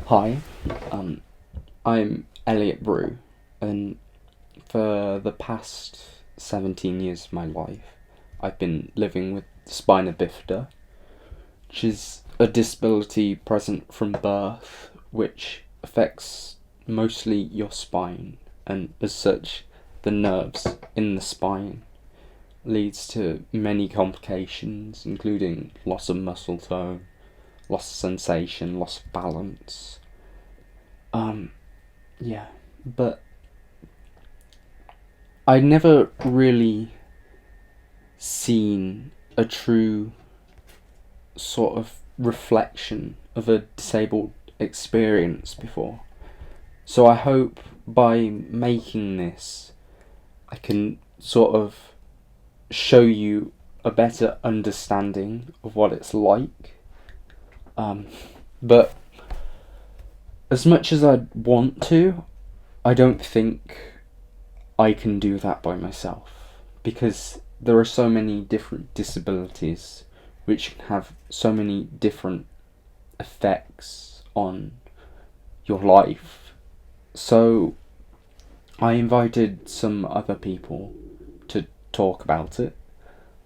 Hi, I'm Eliot Brew, and for the past 17 years of my life, I've been living with spina bifida, which is a disability present from birth, which affects mostly your spine, and as such, the nerves in the spine leads to many complications, including loss of muscle tone, loss of sensation, loss of balance. Yeah, but I never really seen a true sort of reflection of a disabled experience before. So I hope by making this, I can sort of show you a better understanding of what it's like. But as much as I'd want to, I don't think I can do that by myself, because there are so many different disabilities which can have so many different effects on your life. So I invited some other people to talk about it.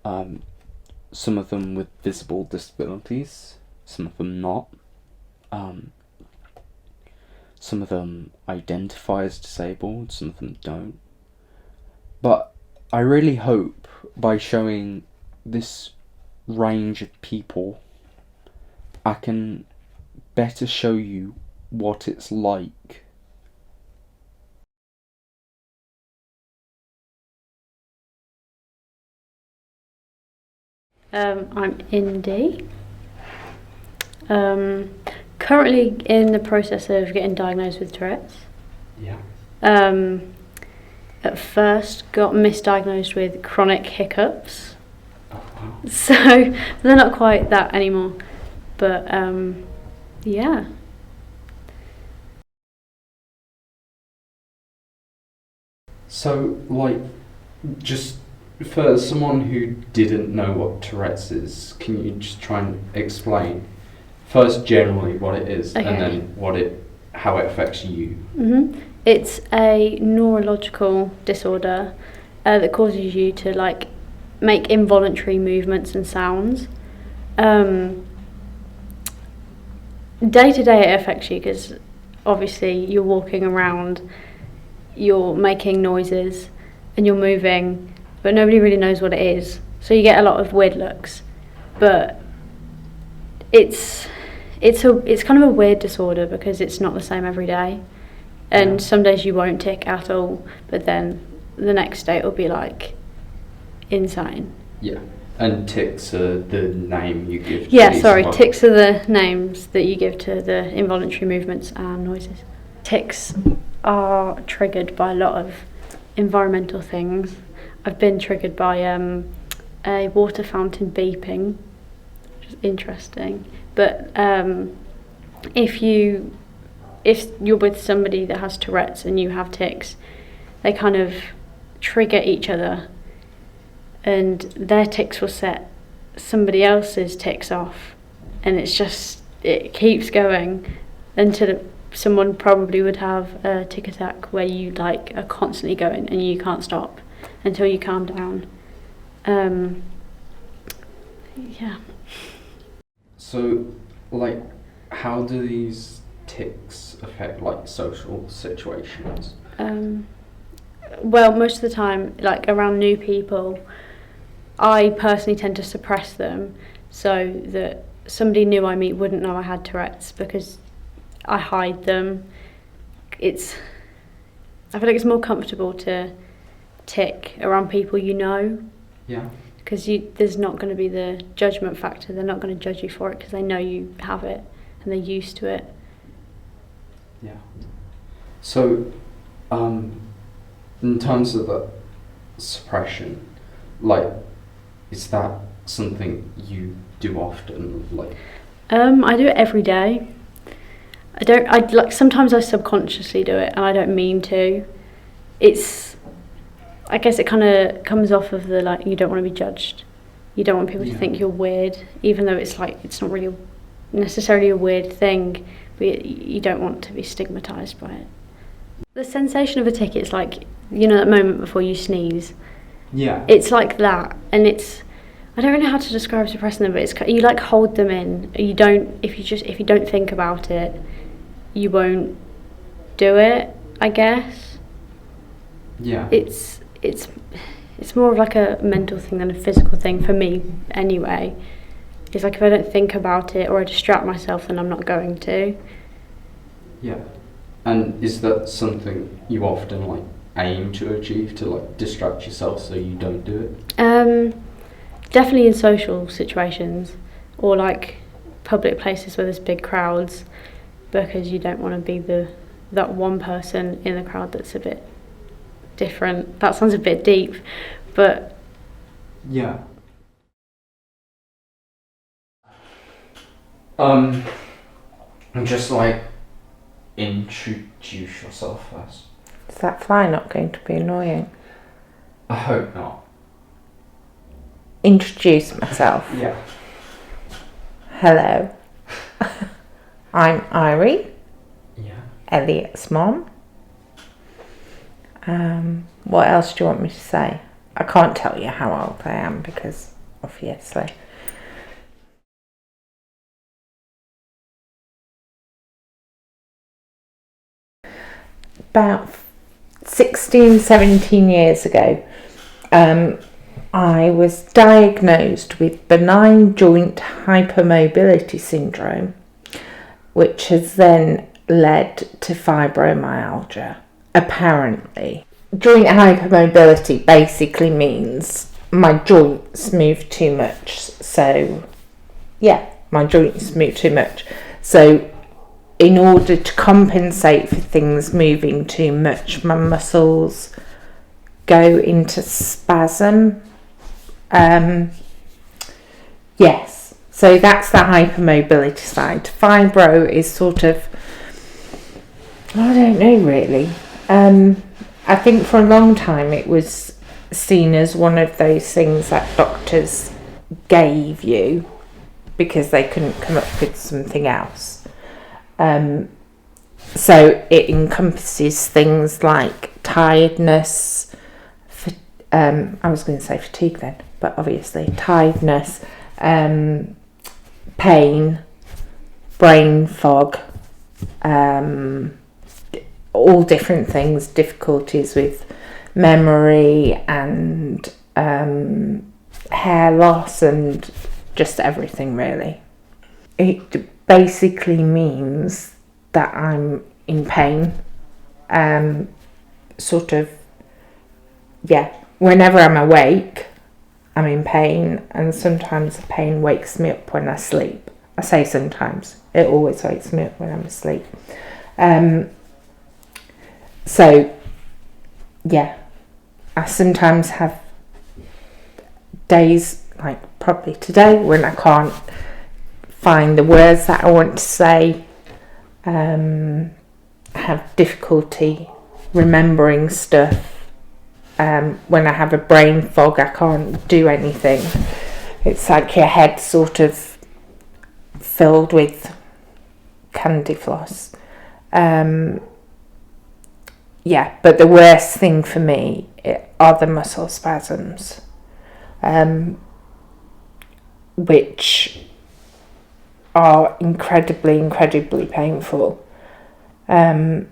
Some of them with visible disabilities, some of them not. Some of them identify as disabled, some of them don't. But I really hope by showing this range of people, I can better show you what it's like. I'm Indy. Currently in the process of getting diagnosed with Tourette's. Yeah. At first got misdiagnosed with chronic hiccups. Oh, wow. So they're not quite that anymore. But yeah. So, just for someone who didn't know what Tourette's is, can you just try and explain first generally what it is, Okay. and then how it affects you? It's a neurological disorder that causes you to make involuntary movements and sounds. Day to day it affects you because obviously you're walking around, you're making noises and you're moving, but nobody really knows what it is, so you get a lot of weird looks. But it's kind of a weird disorder because it's not the same every day, and Yeah. some days you won't tick at all, but then the next day it'll be like insane. Yeah. And tics are the name you give to Yeah, these sorry, as well. tics are the names that you give to the involuntary movements and noises. Tics are triggered by a lot of environmental things. I've been triggered by a water fountain beeping, which is interesting. But if you're with somebody that has Tourette's and you have tics, they kind of trigger each other, and their tics will set somebody else's tics off, and it keeps going until someone probably would have a tic attack where you are constantly going and you can't stop until you calm down. Yeah. So, how do these tics affect social situations? Well, most of the time, around new people, I personally tend to suppress them so that somebody new I meet wouldn't know I had Tourette's, because I hide them. I feel like it's more comfortable to tick around people you know, Yeah. because there's not going to be the judgment factor. They're not going to judge you for it because they know you have it and they're used to it. Yeah. So, in terms of the suppression, is that something you do often? I do it every day. Sometimes I subconsciously do it and I don't mean to. I guess it kind of comes off of the you don't want to be judged. You don't want people to think you're weird, even though it's not really necessarily a weird thing, but you don't want to be stigmatised by it. The sensation of a tick, it's like, you know, that moment before you sneeze. Yeah. It's like that, and it's, I don't really know how to describe suppressing them, but it's, you like hold them in. You don't, if you don't think about it, you won't do it, I guess. Yeah. It's more of like a mental thing than a physical thing for me anyway. It's like if I don't think about it or I distract myself, then I'm not going to. Yeah. And is that something you often like aim to achieve, to like distract yourself so you don't do it? Definitely in social situations or like public places where there's big crowds, because you don't want to be that one person in the crowd that's a bit different. That sounds a bit deep, but yeah. Just like introduce yourself first. Is that fly not going to be annoying? I hope not. Introduce myself. Yeah. Hello. I'm Irene, Yeah. Eliot's mom. What else do you want me to say? I can't tell you how old I am because, obviously. About 16, 17 years ago, I was diagnosed with benign joint hypermobility syndrome, which has then led to fibromyalgia, apparently. Joint hypermobility basically means my joints move too much. So, yeah, my joints move too much. So, in order to compensate for things moving too much, my muscles go into spasm. Yes, so that's the hypermobility side. Fibro is sort of, I don't know really. I think for a long time it was seen as one of those things that doctors gave you because they couldn't come up with something else. So it encompasses things like tiredness, I was going to say fatigue then, but obviously tiredness, pain, brain fog, all different things, difficulties with memory and hair loss and just everything really. It basically means that I'm in pain, sort of, yeah, whenever I'm awake, I'm in pain, and sometimes the pain wakes me up when I sleep. I say sometimes, it always wakes me up when I'm asleep. So, yeah, I sometimes have days, like probably today, when I can't find the words that I want to say. I have difficulty remembering stuff. When I have a brain fog, I can't do anything. It's like your head sort of filled with candy floss. Yeah, but the worst thing for me are the muscle spasms, which are incredibly painful, but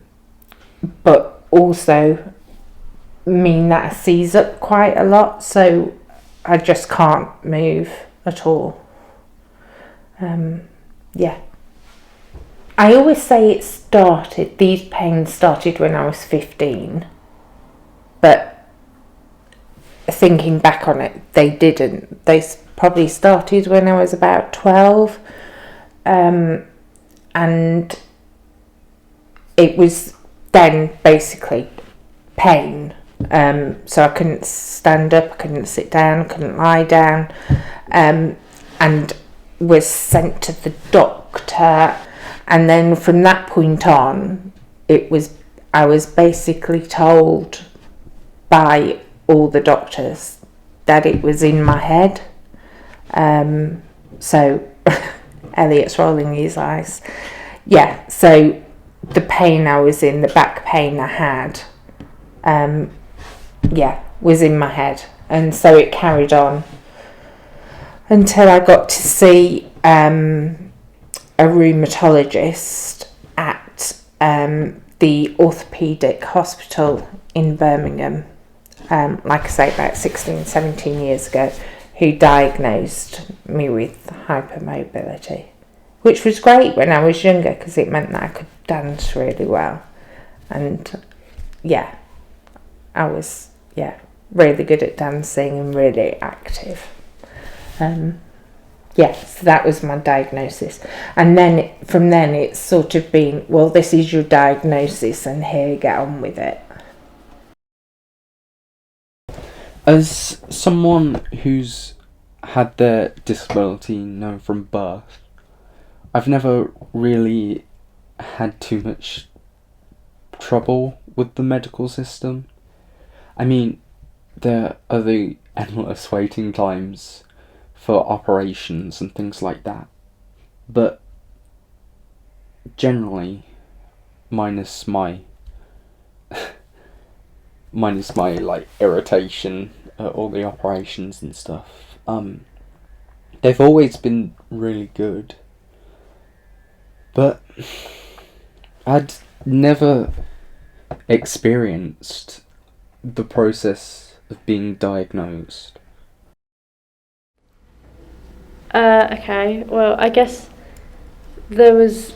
also mean that I seize up quite a lot, so I just can't move at all. Yeah. I always say these pains started when I was 15, but thinking back on it, they didn't. They probably started when I was about 12, and it was then basically pain. So I couldn't stand up, I couldn't sit down, I couldn't lie down, and was sent to the doctor. And then from that point on, I was basically told by all the doctors that it was in my head. So Eliot's rolling his eyes. yeah, so the pain I was in, the back pain I had, was in my head. And so it carried on until I got to see a rheumatologist at the orthopaedic hospital in Birmingham, like I say, about 16, 17 years ago, who diagnosed me with hypermobility, which was great when I was younger because it meant that I could dance really well. And I was really good at dancing and really active. So that was my diagnosis. And then from then it's sort of been, well, this is your diagnosis and here, get on with it. As someone who's had their disability known from birth, I've never really had too much trouble with the medical system. I mean, there are the endless waiting times for operations and things like that, but generally, minus my like irritation at all the operations and stuff, they've always been really good. But I'd never experienced the process of being diagnosed. Okay, well, I guess there was,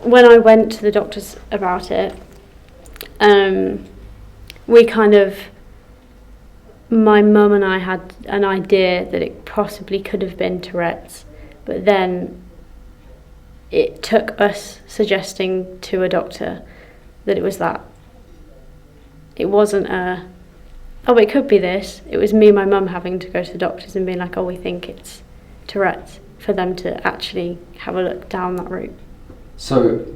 when I went to the doctors about it, my mum and I had an idea that it possibly could have been Tourette's, but then it took us suggesting to a doctor that it was that. It wasn't it could be this. It was me and my mum having to go to the doctors and being like, we think it's Tourette's, for them to actually have a look down that route. So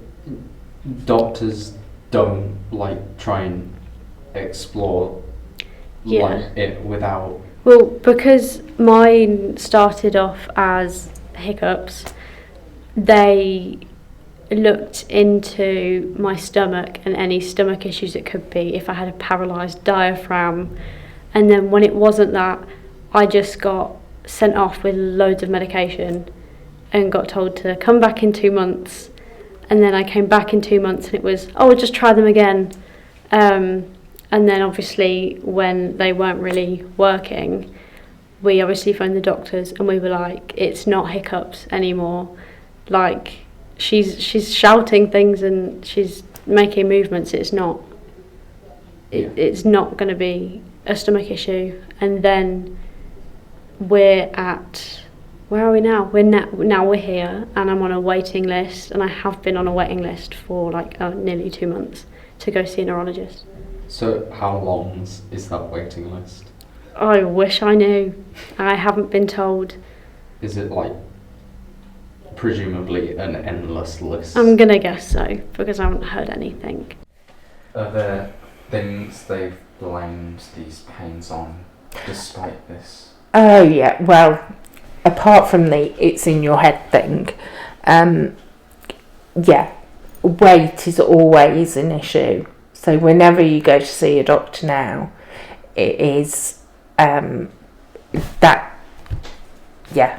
doctors don't try and explore it without... Well, because mine started off as hiccups, they looked into my stomach and any stomach issues it could be, if I had a paralysed diaphragm, and then when it wasn't that, I just got sent off with loads of medication and got told to come back in 2 months, and then I came back in 2 months and it was, just try them again, and then obviously when they weren't really working, we obviously phoned the doctors and we were like, it's not hiccups anymore, like she's shouting things and she's making movements, it's not going to be a stomach issue. And then we're at, where are we now? Now we're here and I'm on a waiting list, and I have been on a waiting list for nearly 2 months to go see a neurologist. So how long is that waiting list? I wish I knew. I haven't been told. Is it presumably an endless list? I'm gonna guess so, because I haven't heard anything. Are there things they've blamed these pains on despite this? Oh yeah, well, apart from the it's in your head thing, weight is always an issue. So whenever you go to see a doctor now, it is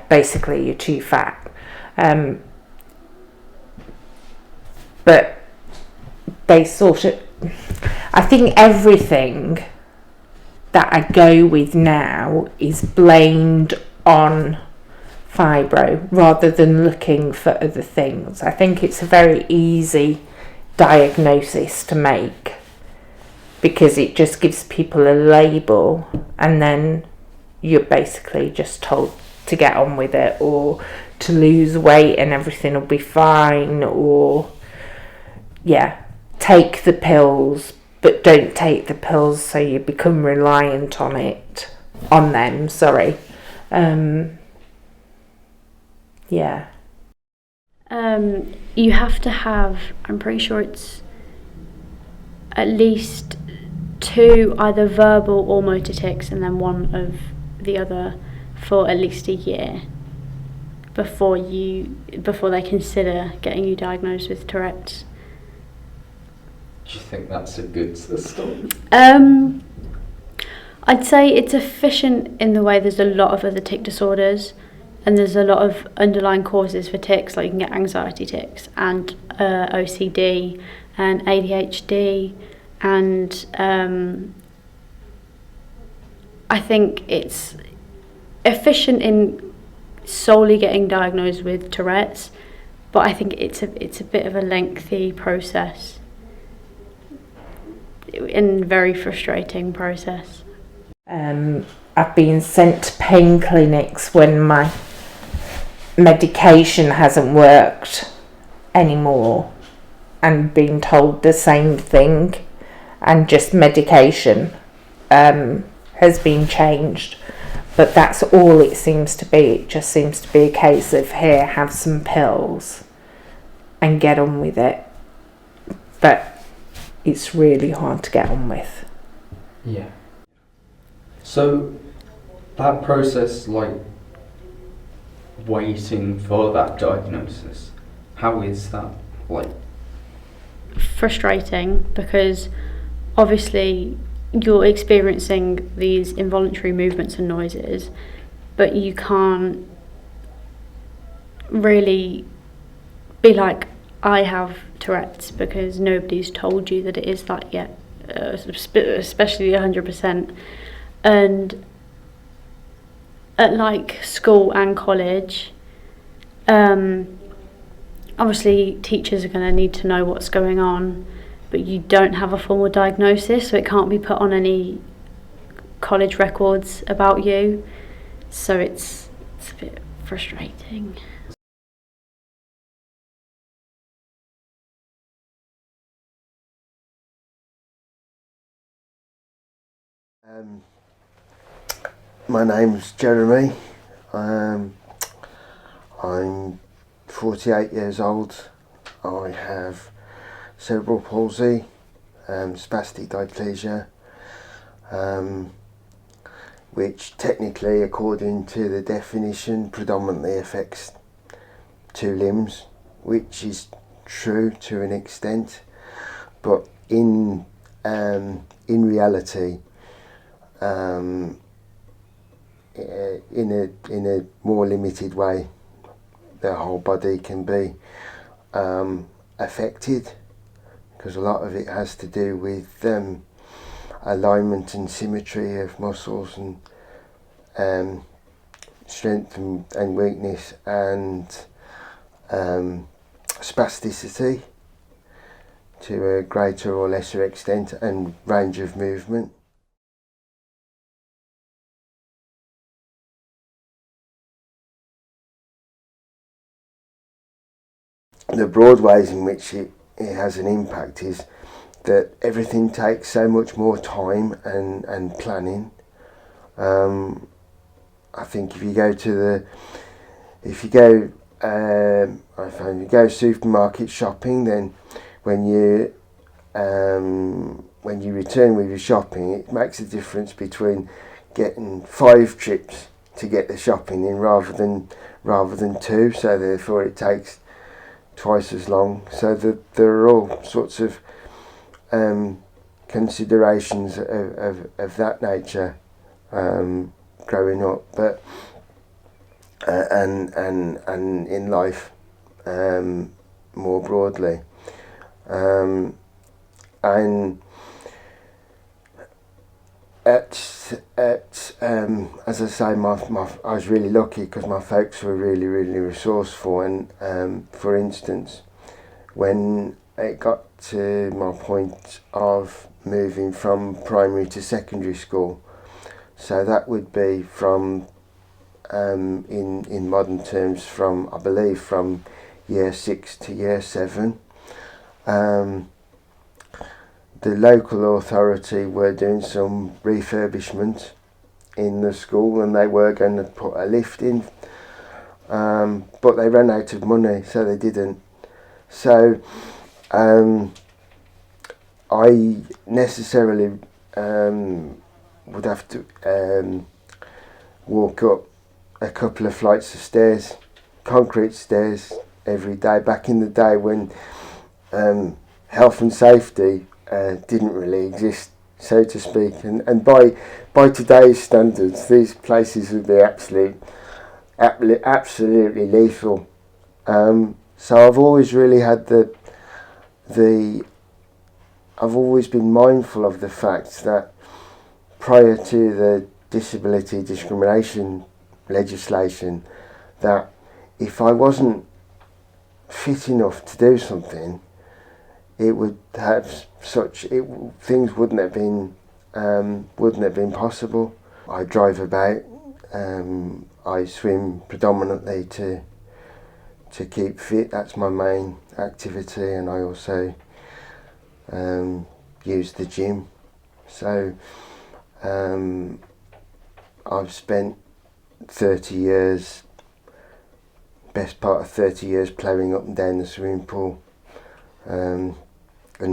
basically you're too fat. But they I think everything that I go with now is blamed on fibro rather than looking for other things. I think it's a very easy diagnosis to make because it just gives people a label, and then you're basically just told to get on with it, or to lose weight and everything will be fine, or take the pills, but don't take the pills so you become reliant on them. You have to have, I'm pretty sure it's at least 2 either verbal or motor tics and then one of the other for at least a year. before they consider getting you diagnosed with Tourette's. Do you think that's a good system? I'd say it's efficient in the way there's a lot of other tic disorders, and there's a lot of underlying causes for tics, like you can get anxiety tics and OCD and ADHD, and I think it's efficient in solely getting diagnosed with Tourette's, but I think it's a bit of a lengthy process and very frustrating process. I've been sent to pain clinics when my medication hasn't worked anymore, and been told the same thing, and just medication has been changed, but that's all it seems to be. It just seems to be a case of, here, have some pills and get on with it, but it's really hard to get on with. Yeah. So that process, like waiting for that diagnosis, how is that like? Frustrating, because obviously you're experiencing these involuntary movements and noises, but you can't really be like, I have Tourette's, because nobody's told you that it is that yet, especially 100%. And at like school and college, obviously teachers are going to need to know what's going on, but you don't have a formal diagnosis, so it can't be put on any college records about you, so it's a bit frustrating. My name's Jeremy. I'm 48 years old. I have cerebral palsy, spastic diplegia, which technically, according to the definition, predominantly affects two limbs, which is true to an extent, but in reality, in a more limited way, the whole body can be affected, because a lot of it has to do with alignment and symmetry of muscles, and strength and weakness, and spasticity to a greater or lesser extent, and range of movement. The broad ways in which it has an impact is that everything takes so much more time and planning. I think if you go supermarket shopping, then when you return with your shopping, it makes a difference between getting 5 trips to get the shopping in rather than 2. So therefore, it takes twice as long. So there are all sorts of considerations of that nature growing up, but and in life more broadly, and as I say, I was really lucky because my folks were really resourceful, and for instance, when it got to my point of moving from primary to secondary school, so that would be from in modern terms from, I believe, from year 6 to year 7. The local authority were doing some refurbishment in the school, and they were going to put a lift in, but they ran out of money, so they didn't. So I necessarily would have to walk up a couple of flights of stairs concrete stairs every day. Back in the day when health and safety didn't really exist, so to speak, and by today's standards, these places would be absolutely lethal. So I've always really had I've always been mindful of the fact that prior to the disability discrimination legislation, that if I wasn't fit enough to do something, it would have things wouldn't have been possible. I drive about. I swim predominantly to keep fit. That's my main activity, and I also use the gym. So I've spent 30 years, best part of 30 years, ploughing up and down the swimming pool. And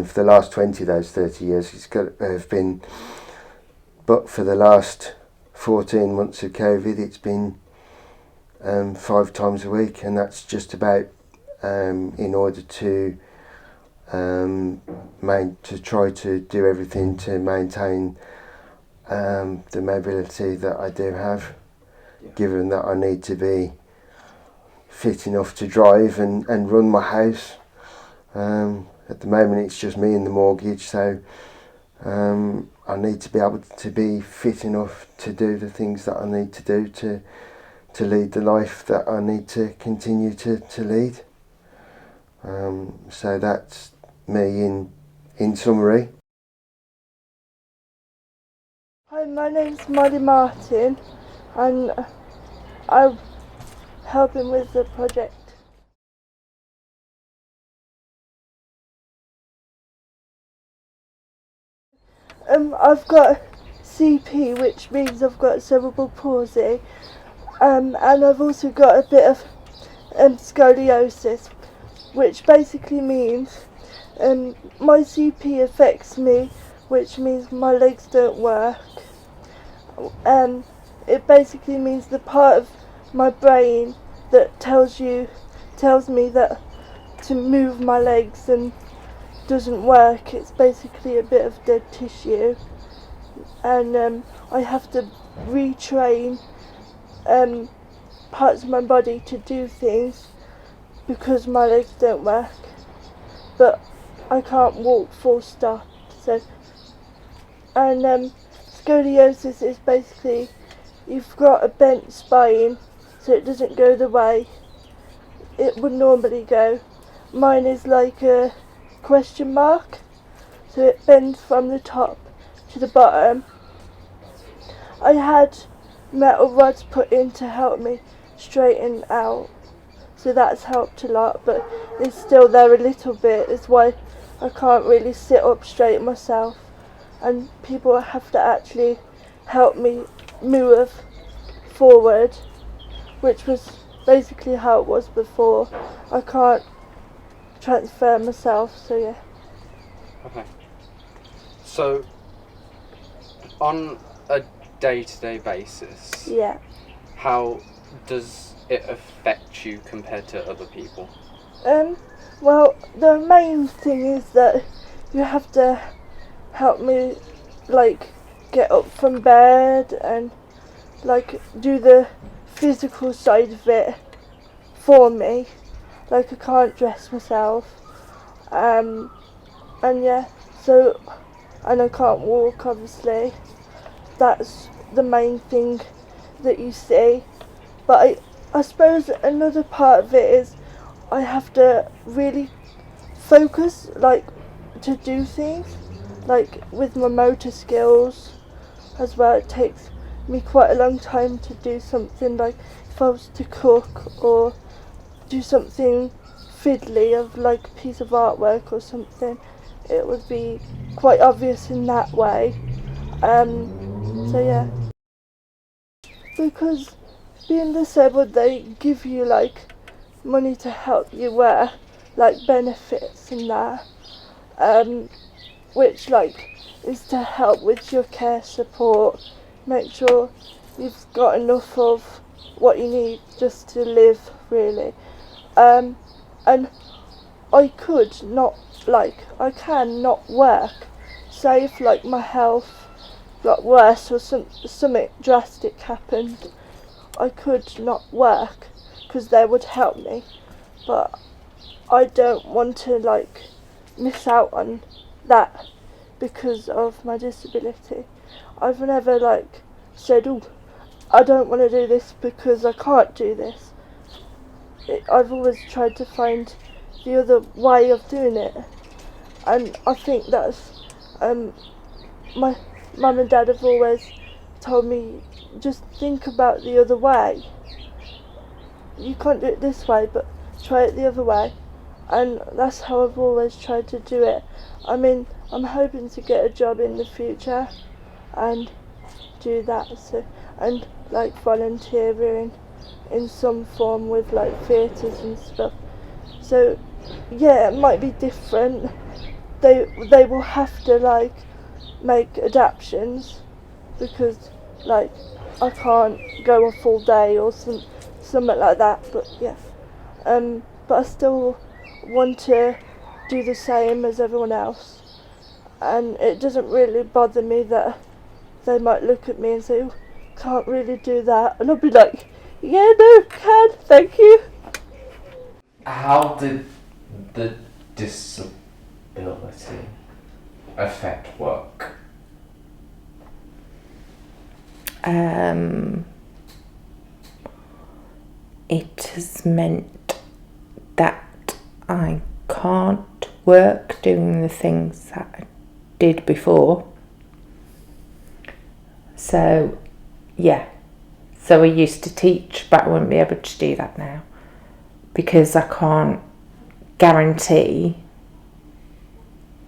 for the last 20 of those 30 years, it's got to have been, but for the last 14 months of COVID, it's been 5 times a week, and that's just about in order to try to do everything to maintain the mobility that I do have, given that I need to be fit enough to drive and run my house. At the moment it's just me and the mortgage, so I need to be able to be fit enough to do the things that I need to do to lead the life that I need to continue to lead. So that's me in summary. Hi, my name's Molly Martin, and I'm helping with the project. I've got CP, which means I've got cerebral palsy, and I've also got a bit of scoliosis, which basically means my CP affects me, which means my legs don't work. It basically means the part of my brain that tells me that to move my legs and doesn't work. It's basically a bit of dead tissue, and I have to retrain parts of my body to do things because my legs don't work, but I can't walk full stop. So, and scoliosis is basically you've got a bent spine, so it doesn't go the way it would normally go. Mine is like a question mark, so it bends from the top to the bottom. I had metal rods put in to help me straighten out, so that's helped a lot, but it's still there a little bit. It's why I can't really sit up straight myself, and people have to actually help me move forward, which was basically how it was before. I can't transfer myself, so yeah. Okay. So, on a day-to-day basis, Yeah. how does it affect you compared to other people? Well, the main thing is that you have to help me, like, get up from bed and, like, do the physical side of it for me. Like, I can't dress myself. And yeah, so, and I can't walk, obviously. That's the main thing that you see. But I suppose another part of it is I have to really focus, like, to do things, like with my motor skills as well. It takes me quite a long time to do something, like if I was to cook or do something fiddly of like a piece of artwork or something, it would be quite obvious in that way. So yeah, because being disabled, they give you like money to help you wear, like benefits and that, which like is to help with your care support, make sure you've got enough of what you need just to live, really. And I could not, I can not work. Say if my health got worse or something drastic happened, I could not work because they would help me. But I don't want to miss out on that because of my disability. I've never said, oh, I don't want to do this because I can't do this. I've always tried to find the other way of doing it, and I think that's my mum and dad have always told me, just think about the other way. You can't do it this way, but try it the other way. And that's how I've always tried to do it. I mean, I'm hoping to get a job in the future and do that, and volunteering in some form with theatres and stuff. So yeah, it might be different. They will have to make adaptations because I can't go a full day or something like that. But yeah, but I still want to do the same as everyone else, and it doesn't really bother me that they might look at me and say, oh, can't really do that, and I'll be like, yeah, no, can, thank you. How did the disability affect work? It has meant that I can't work doing the things that I did before. So, yeah. So I used to teach, but I won't be able to do that now because I can't guarantee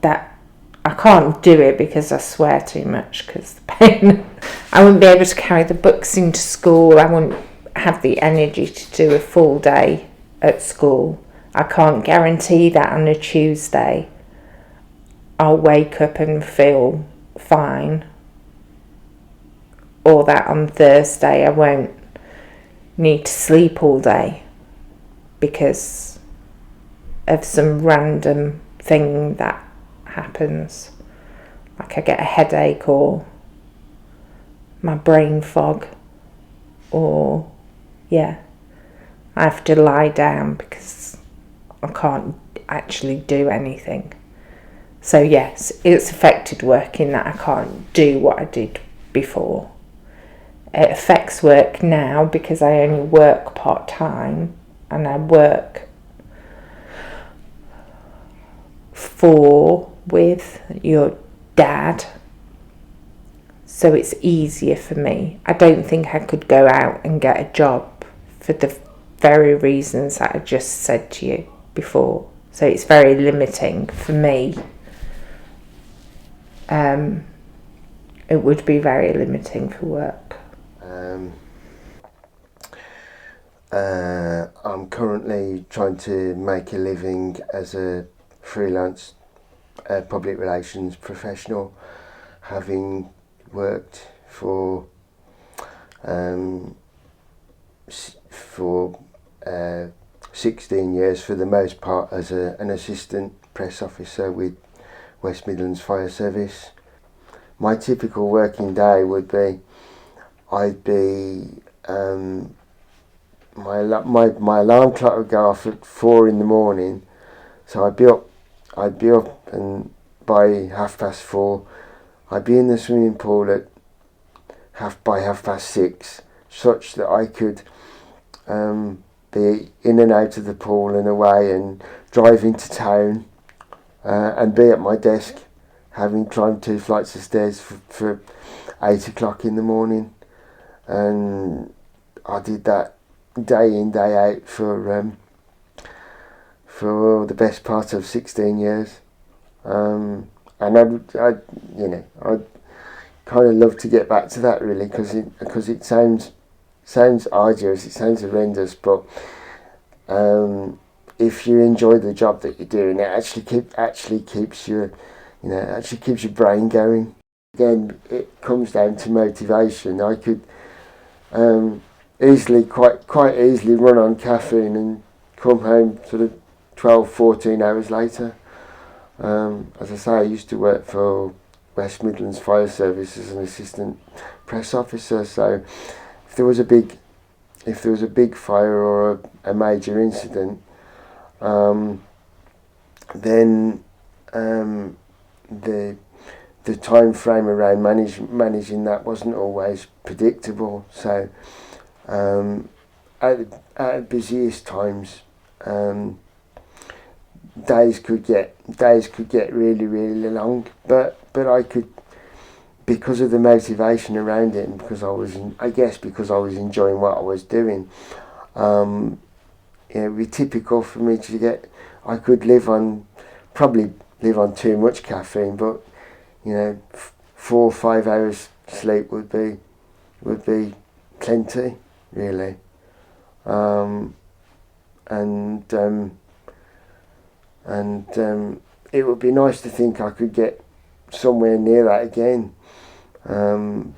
that I can't do it because I swear too much because the pain. I wouldn't be able to carry the books into school. I wouldn't have the energy to do a full day at school. I can't guarantee that on a Tuesday I'll wake up and feel fine, or that on Thursday I won't need to sleep all day because of some random thing that happens, like I get a headache or my brain fog, or yeah, I have to lie down because I can't actually do anything. So yes, it's affected work in that I can't do what I did before. It affects work now because I only work part-time and I work with your dad, so it's easier for me. I don't think I could go out and get a job for the very reasons that I just said to you before, so it's very limiting for me. It would be very limiting for work. I'm currently trying to make a living as a freelance public relations professional, having worked for 16 years for the most part as an assistant press officer with West Midlands Fire Service. My typical working day would be, my alarm clock would go off at 4 in the morning, so I'd be up, and by 4:30 I'd be in the swimming pool at 6:30, such that I could be in and out of the pool and away and drive into town and be at my desk having climbed 2 flights of stairs for 8 o'clock in the morning. And I did that day in, day out for the best part of 16 years. And I'd kind of love to get back to that, really, because it sounds arduous, it sounds horrendous, but if you enjoy the job that you're doing, it actually keeps your brain going. Again, it comes down to motivation. I could quite easily run on caffeine and come home sort of 12, 14 hours later. As I say, I used to work for West Midlands Fire Service as an assistant press officer, so if there was a big fire or a major incident, then the time frame around managing that wasn't always predictable. So at busiest times, days could get really, really long, but I could, because of the motivation around it, and because I was enjoying what I was doing, it'd be typical for me to get. I could probably live on too much caffeine, but 4 or 5 hours sleep would be plenty, really. It would be nice to think I could get somewhere near that again,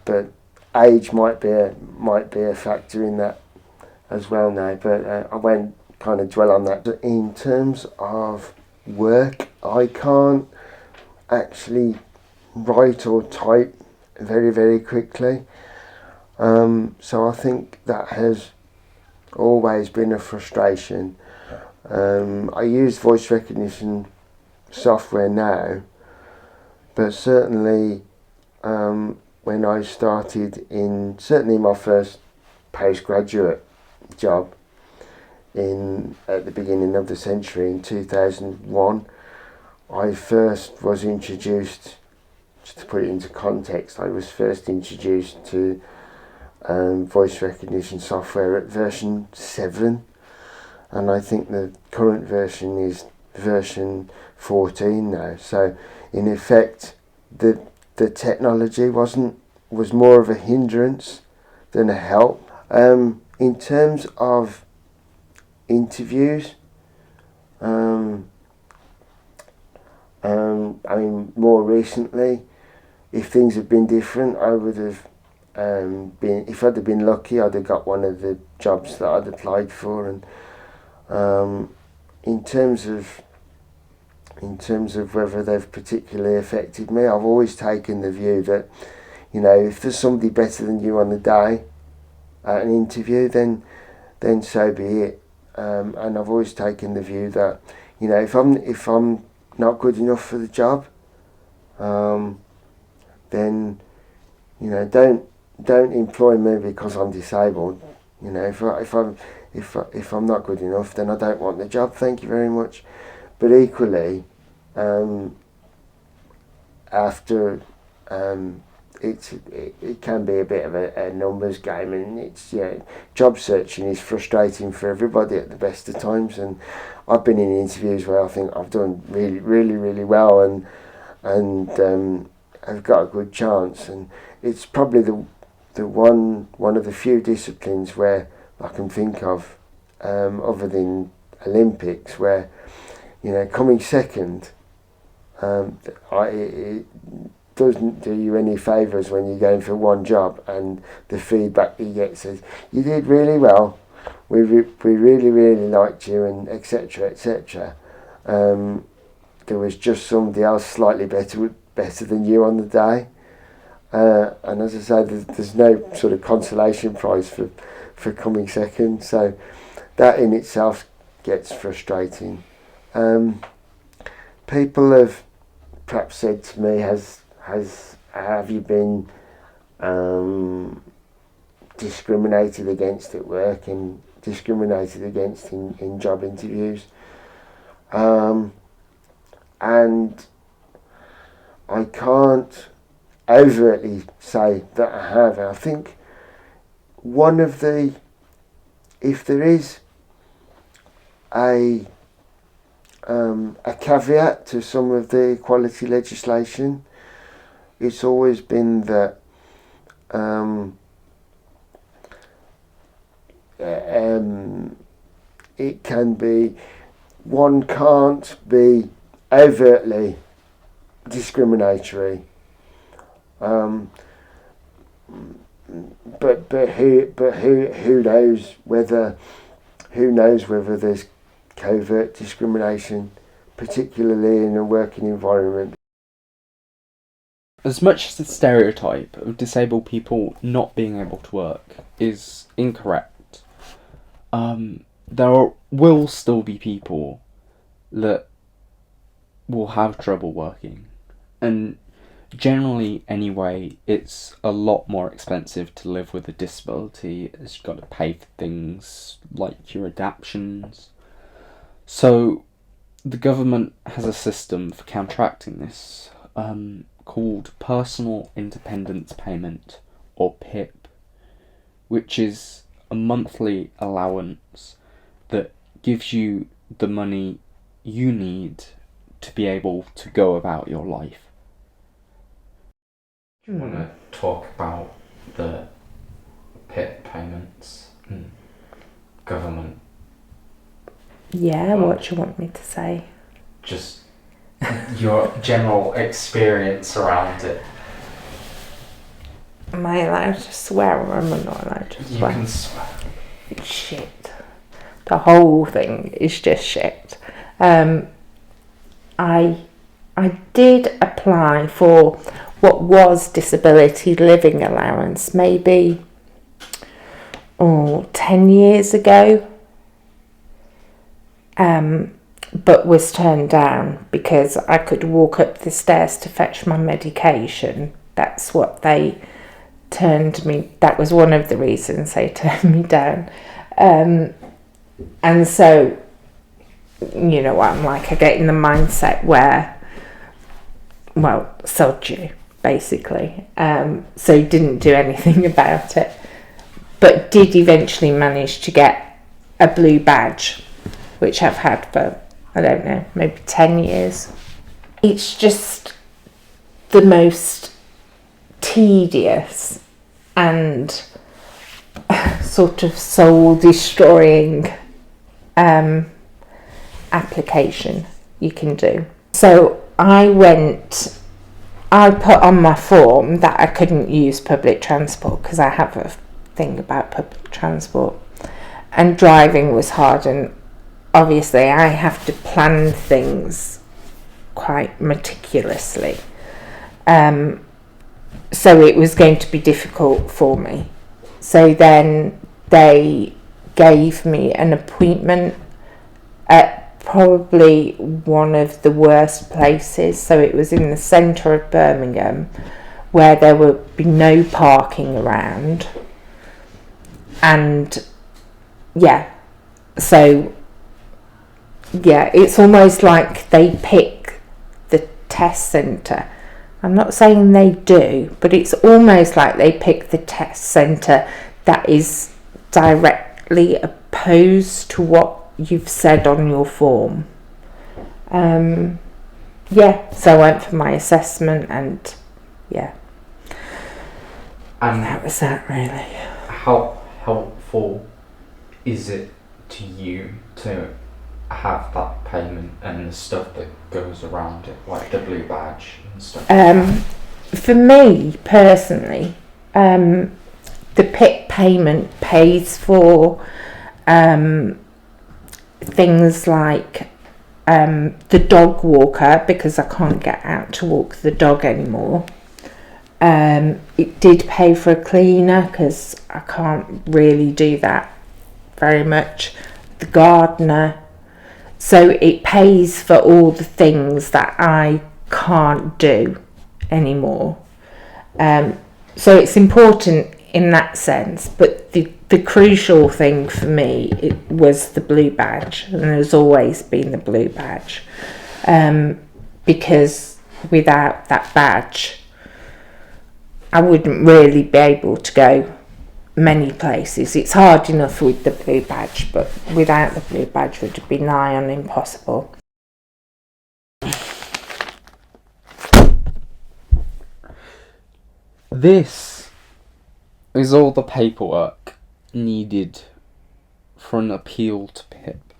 but age might be a factor in that as well now. But I won't kind of dwell on that. In terms of work, I can't actually write or type very, very quickly. So I think that has always been a frustration. I use voice recognition software now, but certainly when I started certainly my first postgraduate job at the beginning of the century in 2001, I first was introduced, just to put it into context, I was first introduced to voice recognition software at version 7, and I think the current version is version 14 now. So in effect, the technology was more of a hindrance than a help. In terms of interviews, I mean, more recently, if things had been different, I would have if I'd have been lucky, I'd have got one of the jobs that I'd applied for. And in terms of whether they've particularly affected me, I've always taken the view that, if there's somebody better than you on the day at an interview, then so be it. And I've always taken the view that, if I'm not good enough for the job, then don't employ me because I'm disabled. If I'm not good enough, then I don't want the job. Thank you very much. But equally, after it can be a bit of a numbers game, and job searching is frustrating for everybody at the best of times. And I've been in interviews where I think I've done really, really, really well, and I've got a good chance. And it's probably the one of the few disciplines where I can think of, other than Olympics, where coming second, it doesn't do you any favours when you're going for one job and the feedback you get says you did really well, we really, really liked you, and etc., etc. There was just somebody else slightly better than you on the day, and as I say, there's no sort of consolation prize for coming second, so that in itself gets frustrating. People have perhaps said to me, have you been discriminated against at work and discriminated against in job interviews? And I can't overtly say that I have. I think if there is a caveat to some of the equality legislation, it's always been that it can be, one can't be overtly discriminatory. who knows whether there's covert discrimination, particularly in a working environment. As much as the stereotype of disabled people not being able to work is incorrect, there will still be people that will have trouble working. And generally, anyway, it's a lot more expensive to live with a disability, as you've got to pay for things like your adaptions. So, the government has a system for counteracting this, called Personal Independence Payment, or PIP, which is a monthly allowance that gives you the money you need to be able to go about your life. Do you want to talk about the PIP payments and government? Yeah, what do you want me to say? Just your general experience around it. Am I allowed to swear or am I not allowed to swear? You can swear. It's shit. The whole thing is just shit. I did apply for what was disability living allowance maybe 10 years ago, but was turned down because I could walk up the stairs to fetch my medication. That's what they that was one of the reasons they turned me down. And so, you know, I'm like, I get in the mindset where, well, sod you, basically. So didn't do anything about it, but did eventually manage to get a blue badge, which I've had for, I don't know, maybe 10 years. It's just the most tedious and sort of soul destroying application you can do. So I put on my form that I couldn't use public transport because I have a thing about public transport, and driving was hard, and obviously I have to plan things quite meticulously, so it was going to be difficult for me. So then they gave me an appointment at probably one of the worst places. So it was in the centre of Birmingham, where there would be no parking around. And so it's almost like they pick the test centre. I'm not saying they do, but it's almost like they pick the test centre that is directly opposed to what you've said on your form. So I went for my assessment, and and that was that, really. How helpful is it to you to have that payment and the stuff that goes around it, like the blue badge and stuff? For me personally, the PIP payment pays for things like the dog walker, because I can't get out to walk the dog anymore. It did pay for a cleaner because I can't really do that very much. The gardener. So it pays for all the things that I can't do anymore. So it's important in that sense, but the crucial thing for me, it was the blue badge, and there's always been the blue badge, because without that badge I wouldn't really be able to go many places. It's hard enough with the blue badge, but without the blue badge it would be nigh on impossible. This is all the paperwork needed for an appeal to PIP.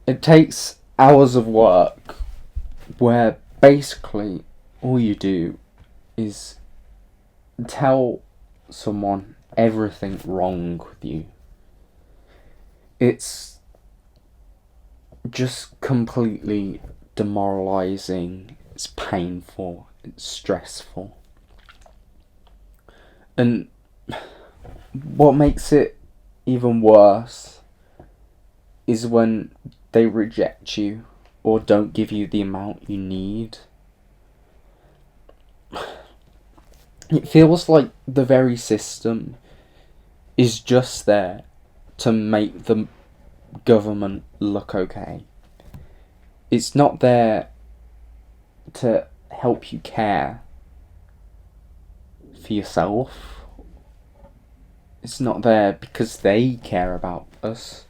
It takes hours of work where basically all you do is tell someone everything wrong with you. It's just completely demoralizing, it's painful, it's stressful. And what makes it even worse is when they reject you or don't give you the amount you need. It feels like the very system is just there to make the government look okay. It's not there to help you care for yourself. It's not there because they care about us.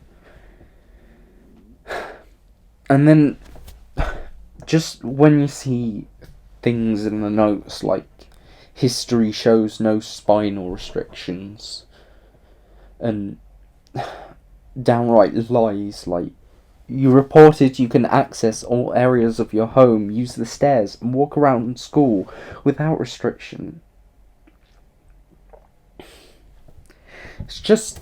And then, just when you see things in the notes like history shows no spinal restrictions, and downright lies like you reported you can access all areas of your home, use the stairs, and walk around school without restriction. It's just,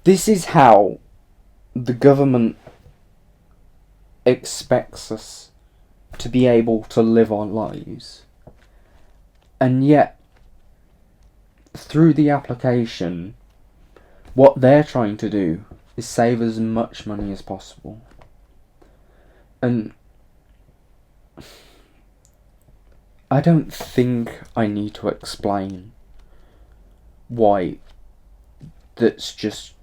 this is how the government expects us to be able to live our lives. And yet, through the application, what they're trying to do is save as much money as possible. And I don't think I need to explain why that's just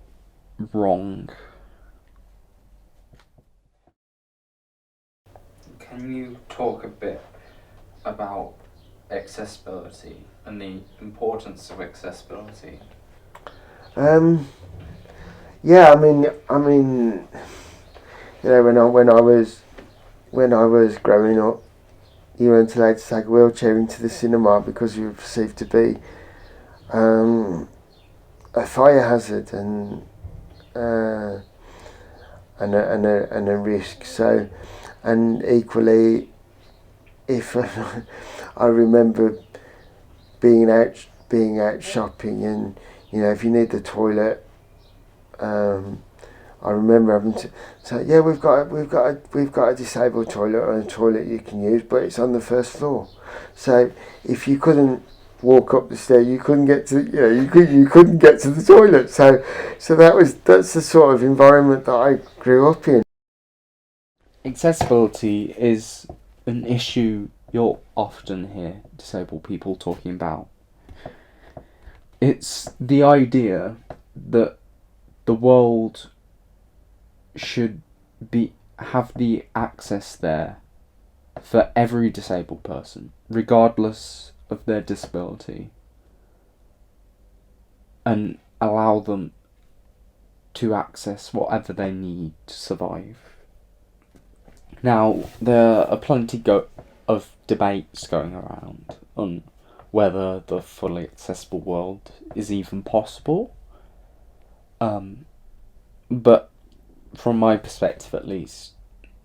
wrong. Can you talk a bit about accessibility and the importance of accessibility? Yeah, I mean, you know, when I was growing up, you weren't allowed to take a wheelchair into the cinema because you were perceived to be a fire hazard and a risk. So, and equally, if I remember being out shopping, and you know, if you need the toilet, I remember having to say, yeah, we've got a disabled toilet, or a toilet you can use, but it's on the first floor. So if you couldn't walk up the stairs, you couldn't get to, you couldn't get to the toilet. So that's the sort of environment that I grew up in. Accessibility is an issue you'll often hear disabled people talking about. It's the idea that the world should have the access there for every disabled person, regardless of their disability, and allow them to access whatever they need to survive. Now, there are plenty of debates going around on whether the fully accessible world is even possible. But from my perspective at least,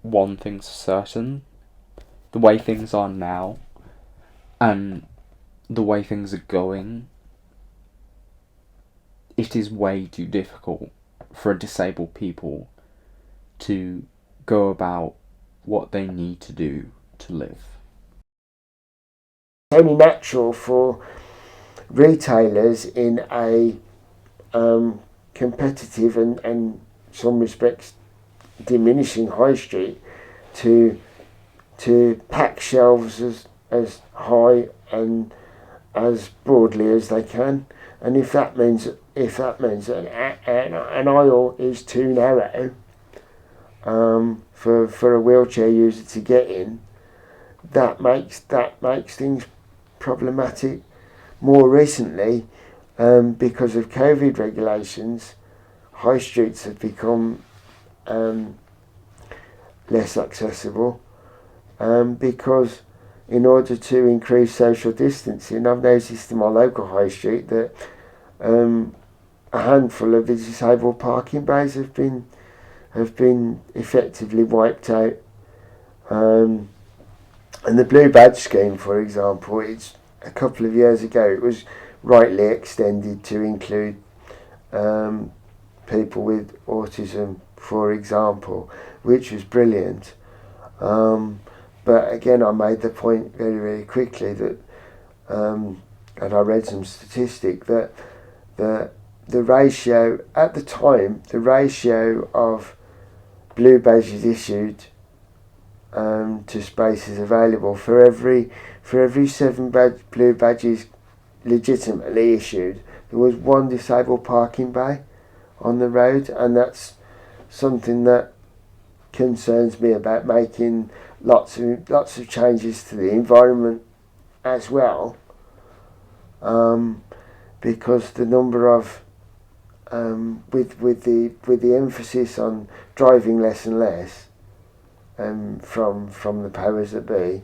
one thing's certain: the way things are now and the way things are going, it is way too difficult for disabled people to go about what they need to do to live. It's only natural for retailers in a competitive and in some respects diminishing high street to pack shelves as high and as broadly as they can, and if that means that an aisle is too narrow for a wheelchair user to get in, that makes things problematic. More recently, because of COVID regulations, high streets have become less accessible because in order to increase social distancing, I've noticed in my local high street that a handful of the disabled parking bays have been effectively wiped out, And the Blue Badge scheme, for example, it's a couple of years ago, it was rightly extended to include people with autism, for example, which was brilliant. But again, I made the point very, very quickly that, and I read some statistic that the ratio at the time, the ratio of blue badges issued to spaces available for every 7 blue badges legitimately issued, there was 1 disabled parking bay on the road, and that's something that concerns me about making lots of changes to the environment as well, because the number of with the emphasis on driving less and less from the powers that be,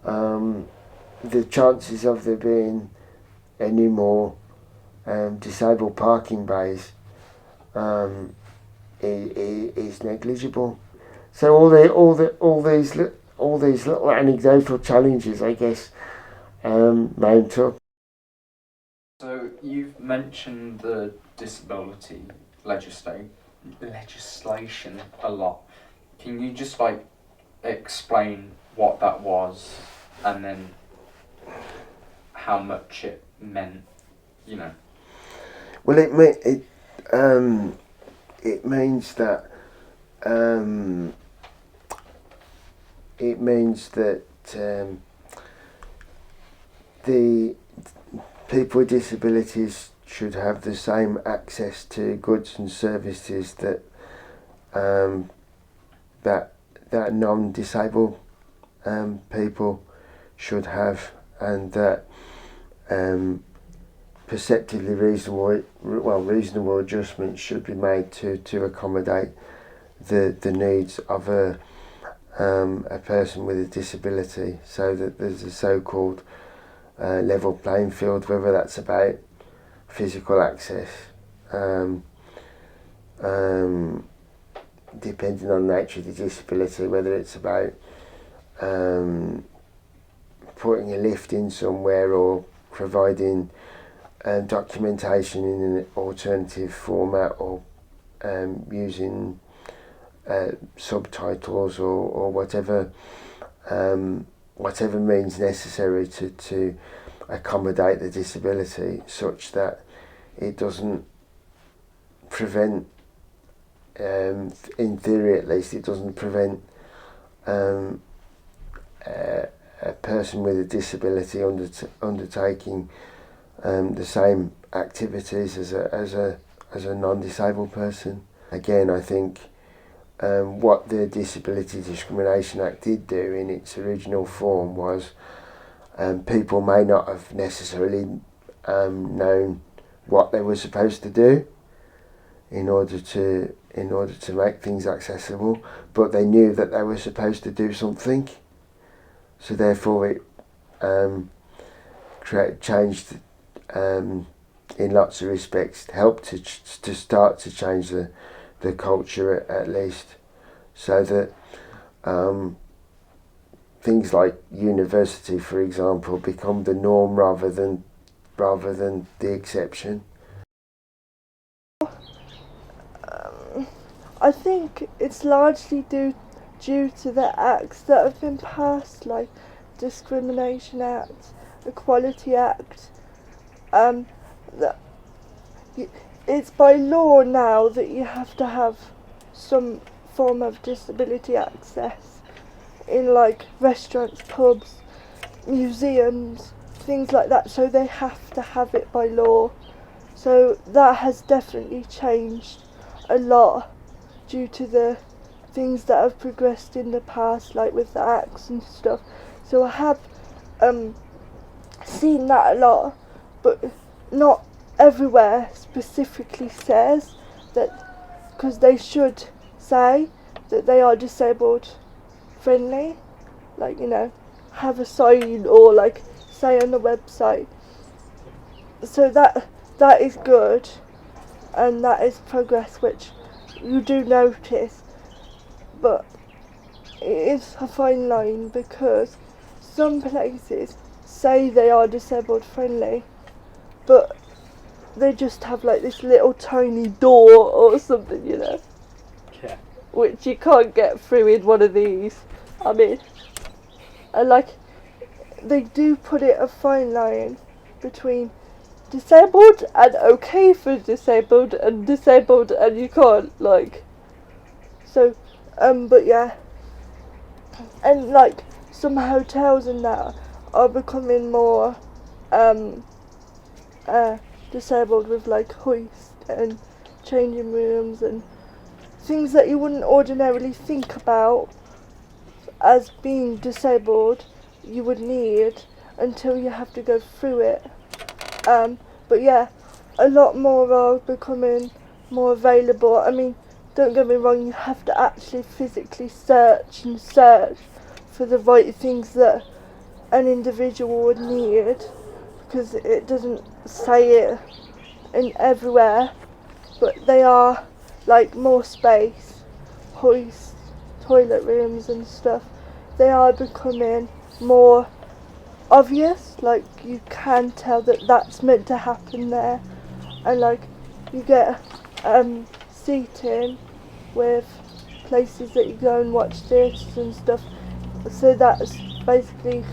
the chances of there being any more disabled parking bays is negligible. So all these little anecdotal challenges, I guess, mount up. So you've mentioned the disability legislation a lot. Can you just explain what that was, and then how much it meant? Well, it means that the people with disabilities should have the same access to goods and services that that non-disabled people should have, and that perceptively reasonable adjustments should be made to accommodate the needs of a person with a disability, so that there's a so-called level playing field, whether that's about physical access, depending on the nature of the disability, whether it's about putting a lift in somewhere, or providing documentation in an alternative format, or using subtitles, or whatever means necessary to accommodate the disability, such that it doesn't prevent, in theory at least, it doesn't prevent a person with a disability undertaking the same activities as a non-disabled person. Again, I think what the Disability Discrimination Act did do in its original form was, people may not have necessarily known what they were supposed to do in order to make things accessible, but they knew that they were supposed to do something. So therefore, it changed in lots of respects, helped to start to change the culture at least, so that things like university, for example, become the norm rather than the exception. I think it's largely due to the acts that have been passed, like Discrimination Act, Equality Act. It's by law now that you have to have some form of disability access in restaurants, pubs, museums, things like that, so they have to have it by law. So that has definitely changed a lot due to the things that have progressed in the past, like with the acts and stuff. So I have seen that a lot, but not everywhere specifically says that, because they should say that they are disabled friendly, have a sign, or say on the website. So that is good, and that is progress which you do notice, but it is a fine line, because some places say they are disabled friendly, but they just have like this little tiny door or something, you know, Yeah. which you can't get through in one of these. I mean, and like, they do put it a fine line between disabled and okay for disabled and you can't, like, so, but yeah, and like, some hotels and that are becoming more, disabled, with like hoist and changing rooms and things that you wouldn't ordinarily think about as being disabled, you would need until you have to go through it. But yeah, a lot more are becoming more available. I mean, don't get me wrong, you have to actually physically search for the right things that an individual would need, because it doesn't say it in everywhere, but they are like more space, hoist, toilet rooms and stuff. They are becoming more obvious, like you can tell that that's meant to happen there, and like you get seating with places that you go and watch theatres and stuff, so that's basically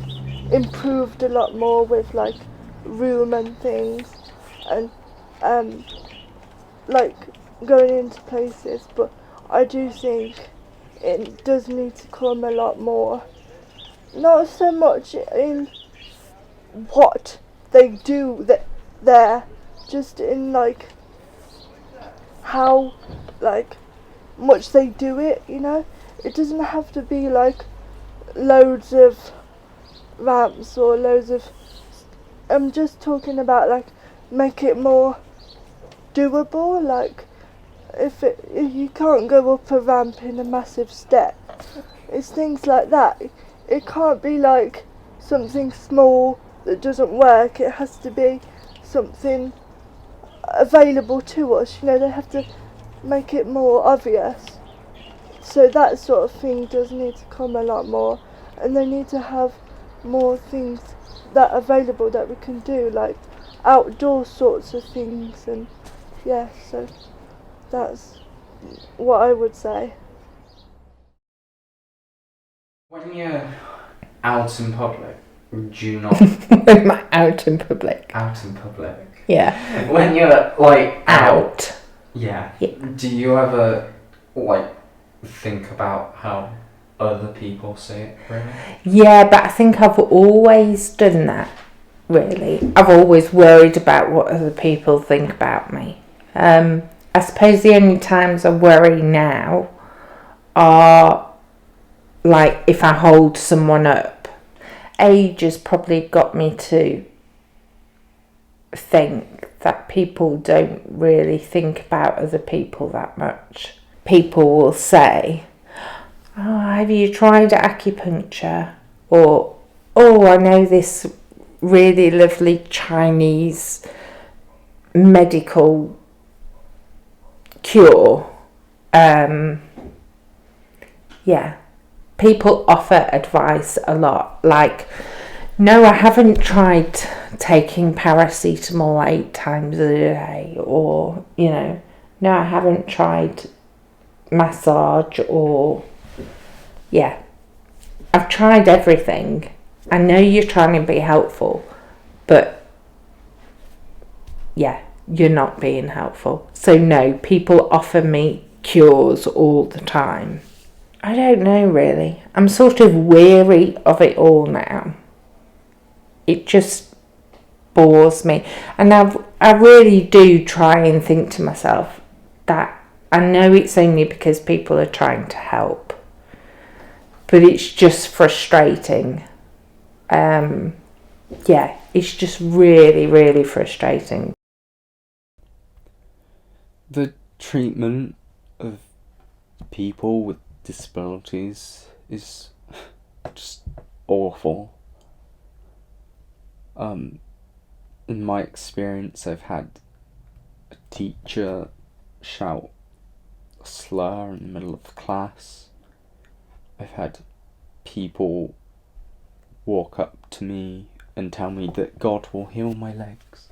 improved a lot more with like room and things, and like going into places. But I do think it does need to come a lot more, not so much in what they do there, just in like how like much they do it, you know. It doesn't have to be like loads of ramps or loads of, I'm just talking about like make it more doable. Like if you can't go up a ramp in a massive step, it's things like that. It can't be like something small that doesn't work. It has to be something available to us, you know. They have to make it more obvious. So that sort of thing does need to come a lot more, and they need to have more things that are available that we can do, like outdoor sorts of things. And yeah, so that's what I would say. When you're out in public, do you not Am I out in public? out in public? Yeah. When you're like Out. yeah. Yeah. Do you ever like think about how other people see it? Really? Yeah, but I think I've always done that, really. I've always worried about what other people think about me. I suppose the only times I worry now are like if I hold someone up. Age has probably got me to think that people don't really think about other people that much. People will say, "Oh, have you tried acupuncture?" Or, "Oh, I know this really lovely Chinese medical cure." Yeah, people offer advice a lot, like, "No, I haven't tried taking paracetamol 8 times a day," or, you know, "No, I haven't tried massage," or, yeah, "I've tried everything. I know you're trying to be helpful, but yeah, you're not being helpful." So no, people offer me cures all the time. I don't know, really. I'm sort of weary of it all now. It just bores me. And I really do try and think to myself that I know it's only because people are trying to help, but it's just frustrating. Yeah, it's just really, really frustrating. The treatment of people with disabilities is just awful. In my experience, I've had a teacher shout a slur in the middle of class. I've had people walk up to me and tell me that God will heal my legs.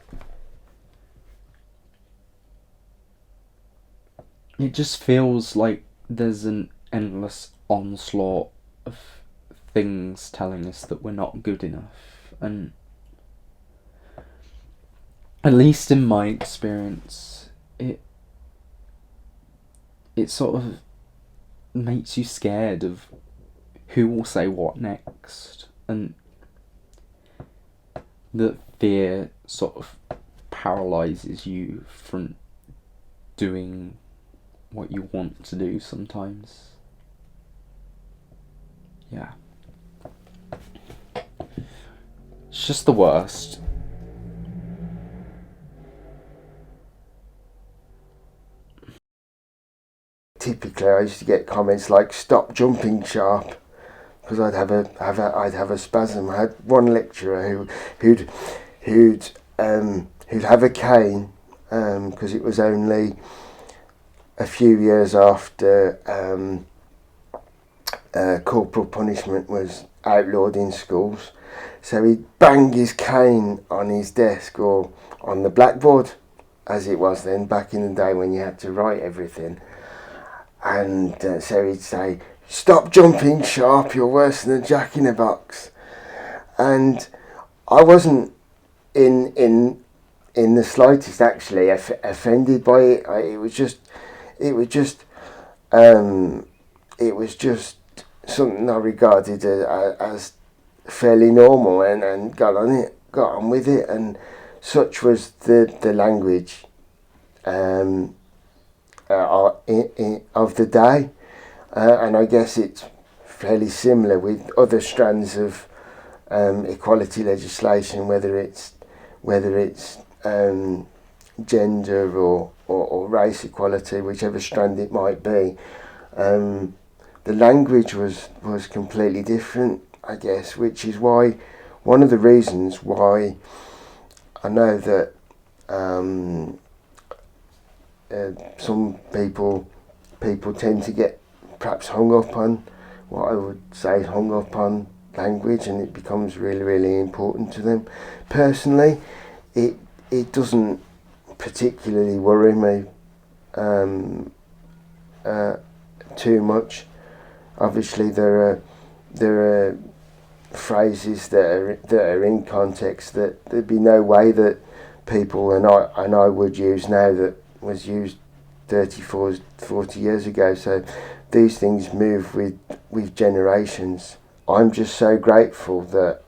It just feels like there's an endless onslaught of things telling us that we're not good enough, and at least in my experience, it sort of makes you scared of who will say what next, and that fear sort of paralyzes you from doing what you want to do sometimes. Yeah. It's just the worst. Typically, I used to get comments like "Stop jumping, Sharpe," because I'd have a spasm. I had one lecturer who'd have a cane because it was only a few years after corporal punishment was outlawed in schools. So he'd bang his cane on his desk or on the blackboard, as it was then, back in the day when you had to write everything. And so he'd say, "Stop jumping, Sharpe, you're worse than a jack-in-a-box." And I wasn't in the slightest actually offended by it. It was just something I regarded as fairly normal, and got on with it, and such was the language of the day, and I guess it's fairly similar with other strands of equality legislation, whether it's gender or race equality, whichever strand it might be. The language was completely different, I guess, which is why one of the reasons why I know that some people tend to get perhaps hung up on what I would say hung up on language, and it becomes really, really important to them. Personally, it doesn't particularly worry me too much. Obviously, there are phrases that are in context that there'd be no way that people and I would use now that was used 40 years ago. So these things move with generations. I'm just so grateful that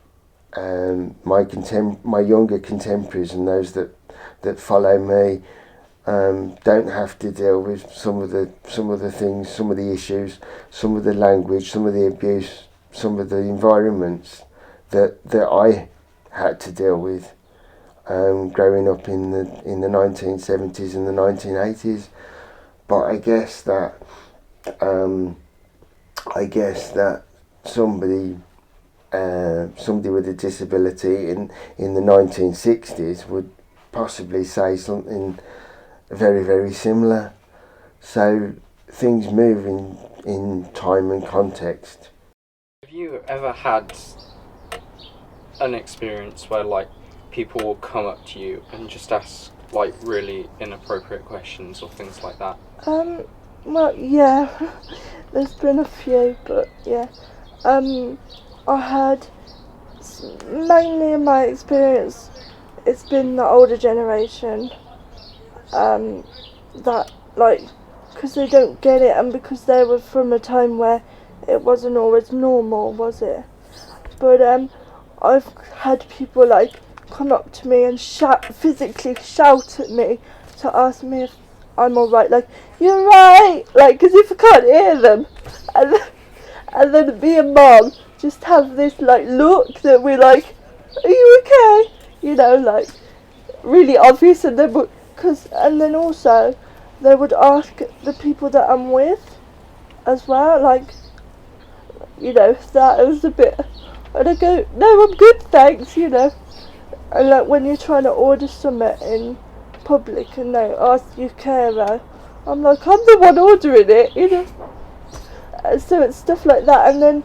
my younger contemporaries and those that follow me don't have to deal with some of the things, some of the issues, some of the language, some of the abuse, some of the environments that I had to deal with growing up in the 1970s and the 1980s. But I guess that somebody with a disability in the 1960s would possibly say something very, very similar. So things move in time and context. Have you ever had an experience where like people will come up to you and just ask like really inappropriate questions or things like that? Well, yeah, there's been a few, but yeah. I had, mainly in my experience, it's been the older generation, that, like, because they don't get it, and because they were from a time where it wasn't always normal, was it? But, I've had people, like, come up to me and physically shout at me to ask me if I'm alright, like, "You're right!" Like, as if I can't hear them. And then me and Mum just have this, like, look that we're like, "Are you okay?" You know, like, really obvious, and then also, they would ask the people that I'm with as well, like, you know, if that was a bit, and I go, "No, I'm good, thanks," you know. And like when you're trying to order something in public and they ask you carer, I'm like, I'm the one ordering it, you know. So it's stuff like that, and then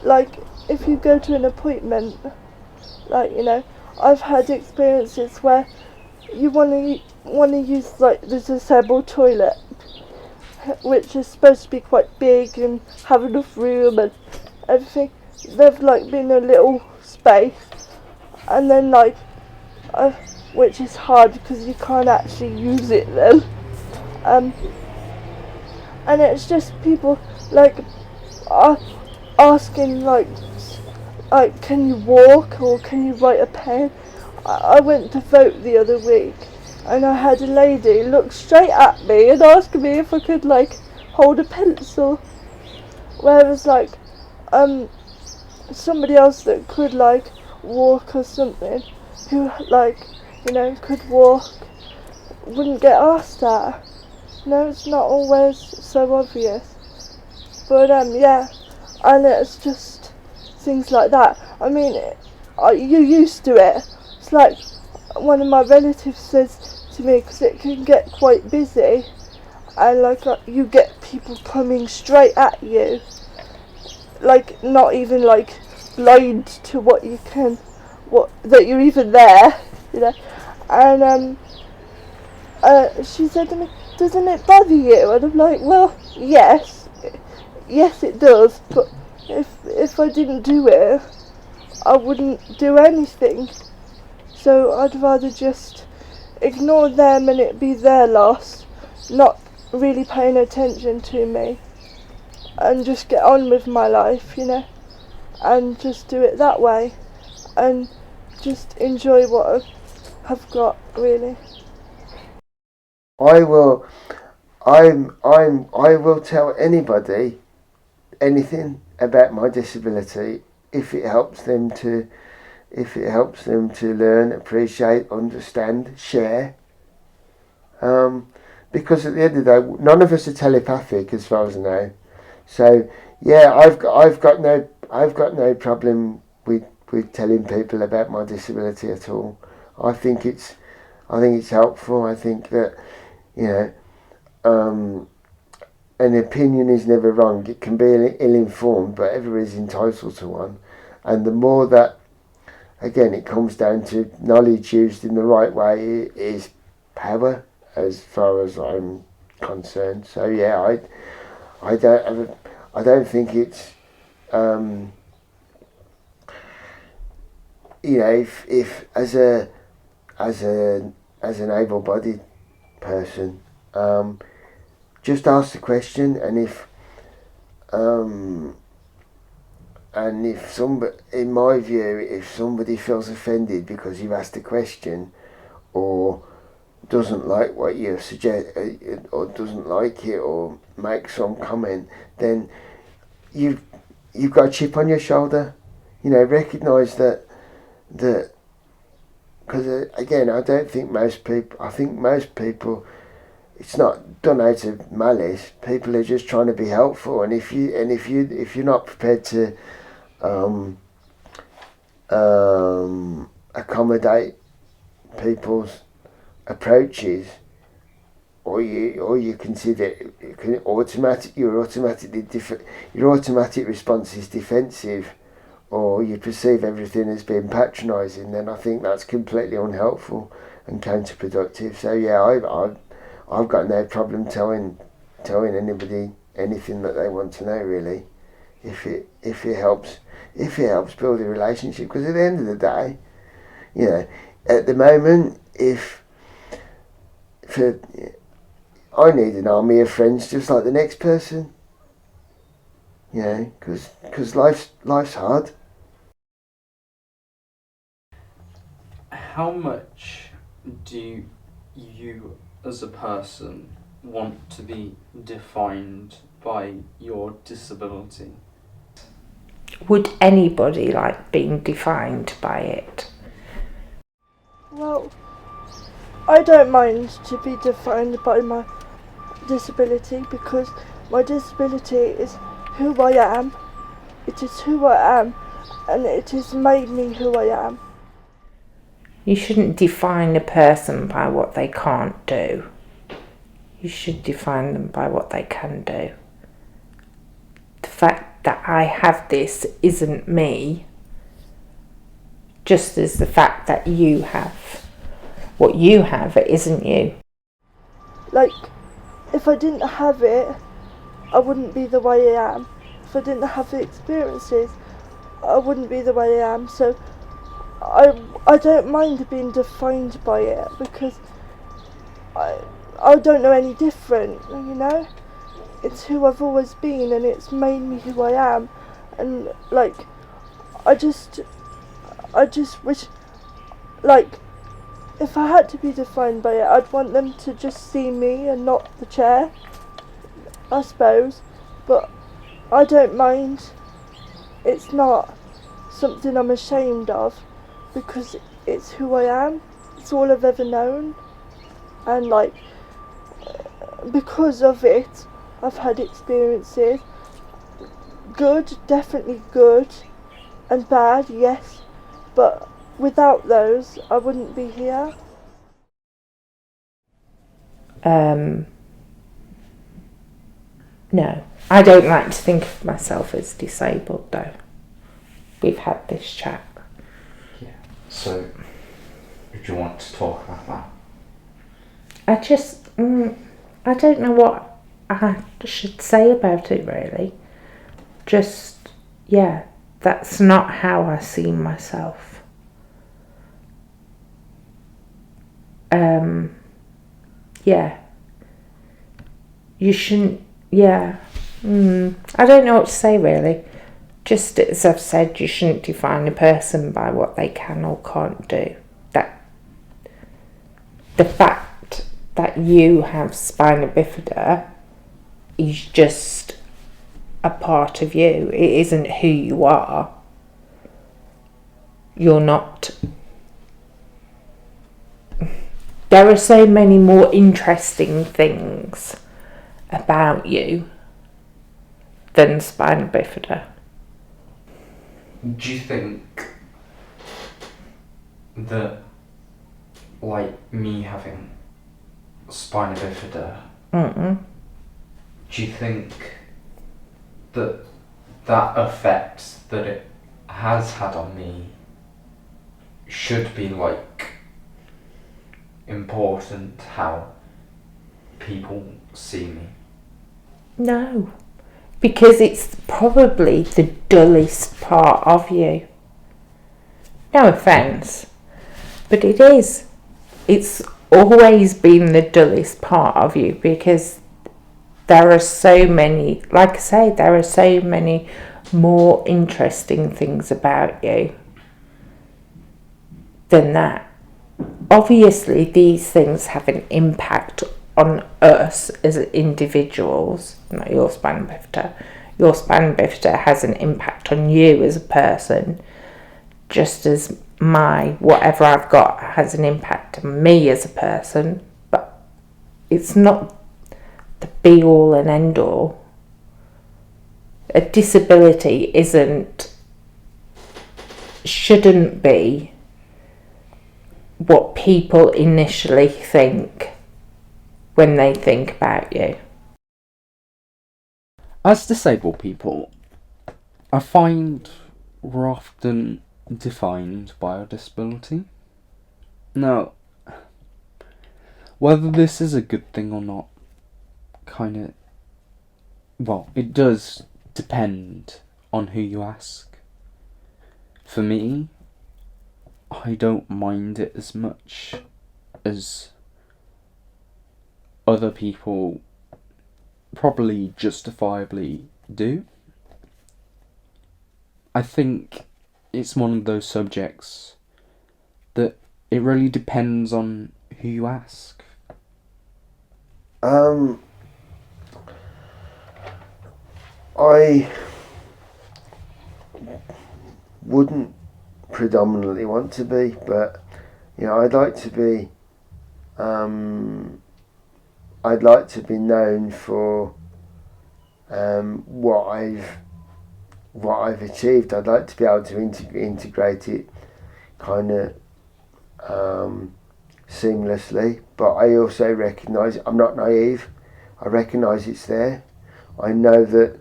like if you go to an appointment, like I've had experiences where you want to use like the disabled toilet, which is supposed to be quite big and have enough room and everything. They've like been a little space, and then like which is hard because you can't actually use it then. And it's just people like asking like can you walk or can you write a pen. I went to vote the other week and I had a lady look straight at me and ask me if I could like hold a pencil, whereas like somebody else that could like walk or something, who like could walk, wouldn't get asked that. No, it's not always so obvious. But yeah, and it's just things like that. I mean, you're used to it. It's like one of my relatives says to me, because it can get quite busy, and like you get people coming straight at you, like not even like blind to what that you're even there, And she said to me, "Doesn't it bother you?" And I'm like, "Well, yes it does, but if I didn't do it, I wouldn't do anything. So I'd rather just ignore them and it be their loss, not really paying attention to me, and just get on with my life, and just do it that way, and just enjoy what I have got, really." I will tell anybody anything about my disability if it helps them to learn, appreciate, understand, share. Because at the end of the day, none of us are telepathic as far as I know. So yeah, I've got no problem with telling people about my disability at all. I think it's helpful. I think that an opinion is never wrong. It can be ill-informed, but everybody's entitled to one. And the more that, again, it comes down to knowledge used in the right way is power, as far as I'm concerned. So yeah, I don't think it's if as an able-bodied person, just ask the question, and if somebody, in my view, if somebody feels offended because you've asked a question, or doesn't like what you suggest, or doesn't like it, or makes some comment, then you've got a chip on your shoulder. Recognise that because again, I think most people, it's not done out of malice. People are just trying to be helpful, and if you're not prepared to accommodate people's approaches, or you consider your automatic response is defensive, or you perceive everything as being patronising, then I think that's completely unhelpful and counterproductive. So yeah, I've got no problem telling anybody anything that they want to know, really, if it helps build a relationship. Because at the end of the day, at the moment, I need an army of friends just like the next person, because life's hard. How much do you as a person want to be defined by your disability? Would anybody like being defined by it? Well, I don't mind to be defined by my disability, because my disability is who I am. It is who I am, and it has made me who I am. You shouldn't define a person by what they can't do. You should define them by what they can do. fact that I have this isn't me, just as the fact that you have what you have, it isn't you. Like, if I didn't have it, I wouldn't be the way I am. If I didn't have the experiences, I wouldn't be the way I am. So I don't mind being defined by it, because I don't know any different, you know? It's who I've always been, and it's made me who I am. And like, I just wish, like, if I had to be defined by it, I'd want them to just see me and not the chair, I suppose. But I don't mind. It's not something I'm ashamed of, because it's who I am. It's all I've ever known. And like, because of it, I've had experiences. Good, definitely good. And bad, yes. But without those, I wouldn't be here. No, I don't like to think of myself as disabled, though. We've had this chat. Yeah. So, do you want to talk about that? I don't know what I should say about it, really. Just, yeah, that's not how I see myself. Yeah. You shouldn't, yeah. I don't know what to say, really. Just as I've said, you shouldn't define a person by what they can or can't do. That the fact that you have spina bifida is just a part of you. It isn't who you are. You're not. There are so many more interesting things about you than spina bifida. Do you think that, like, me having spina bifida, do you think that that effect that it has had on me should be, like, important how people see me? No, because it's probably the dullest part of you. No offence, but it is. It's always been the dullest part of you, because there are so many, like I say, there are so many more interesting things about you than that. Obviously, these things have an impact on us as individuals, not your spina bifida. Your spina bifida has an impact on you as a person, just as my whatever I've got has an impact on me as a person, but it's not the be all and end all. A disability shouldn't be what people initially think when they think about you. As disabled people, I find we're often defined by our disability. Now, whether this is a good thing or not, it does depend on who you ask. For me, I don't mind it as much as other people probably justifiably do. I think it's one of those subjects that it really depends on who you ask. I wouldn't predominantly want to be, but I'd like to be. I'd like to be known for what I've achieved. I'd like to be able to integrate it kind of seamlessly, but I also recognise I'm not naive. I recognise it's there. I know that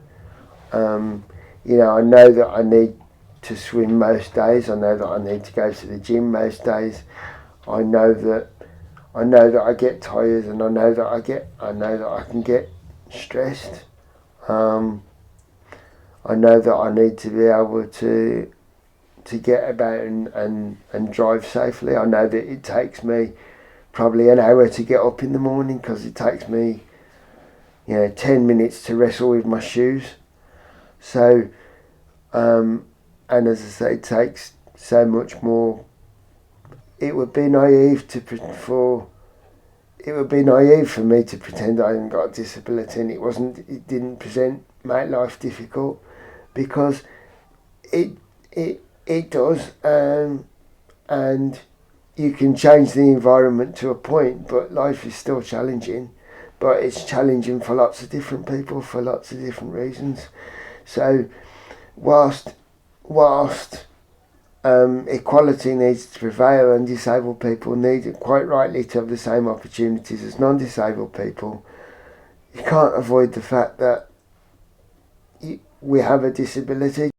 You know, I know that I need to swim most days. I know that I need to go to the gym most days. I know that I get tired, and I know that I can get stressed. I know that I need to be able to get about and drive safely. I know that it takes me probably an hour to get up in the morning, because it takes me 10 minutes to wrestle with my shoes. So and as I say, it takes so much more. It would be naive for me to pretend I haven't got a disability, and it didn't make life difficult, because it does, and you can change the environment to a point, but life is still challenging. But it's challenging for lots of different people for lots of different reasons. So whilst equality needs to prevail, and disabled people need, quite rightly, to have the same opportunities as non-disabled people, you can't avoid the fact that we have a disability.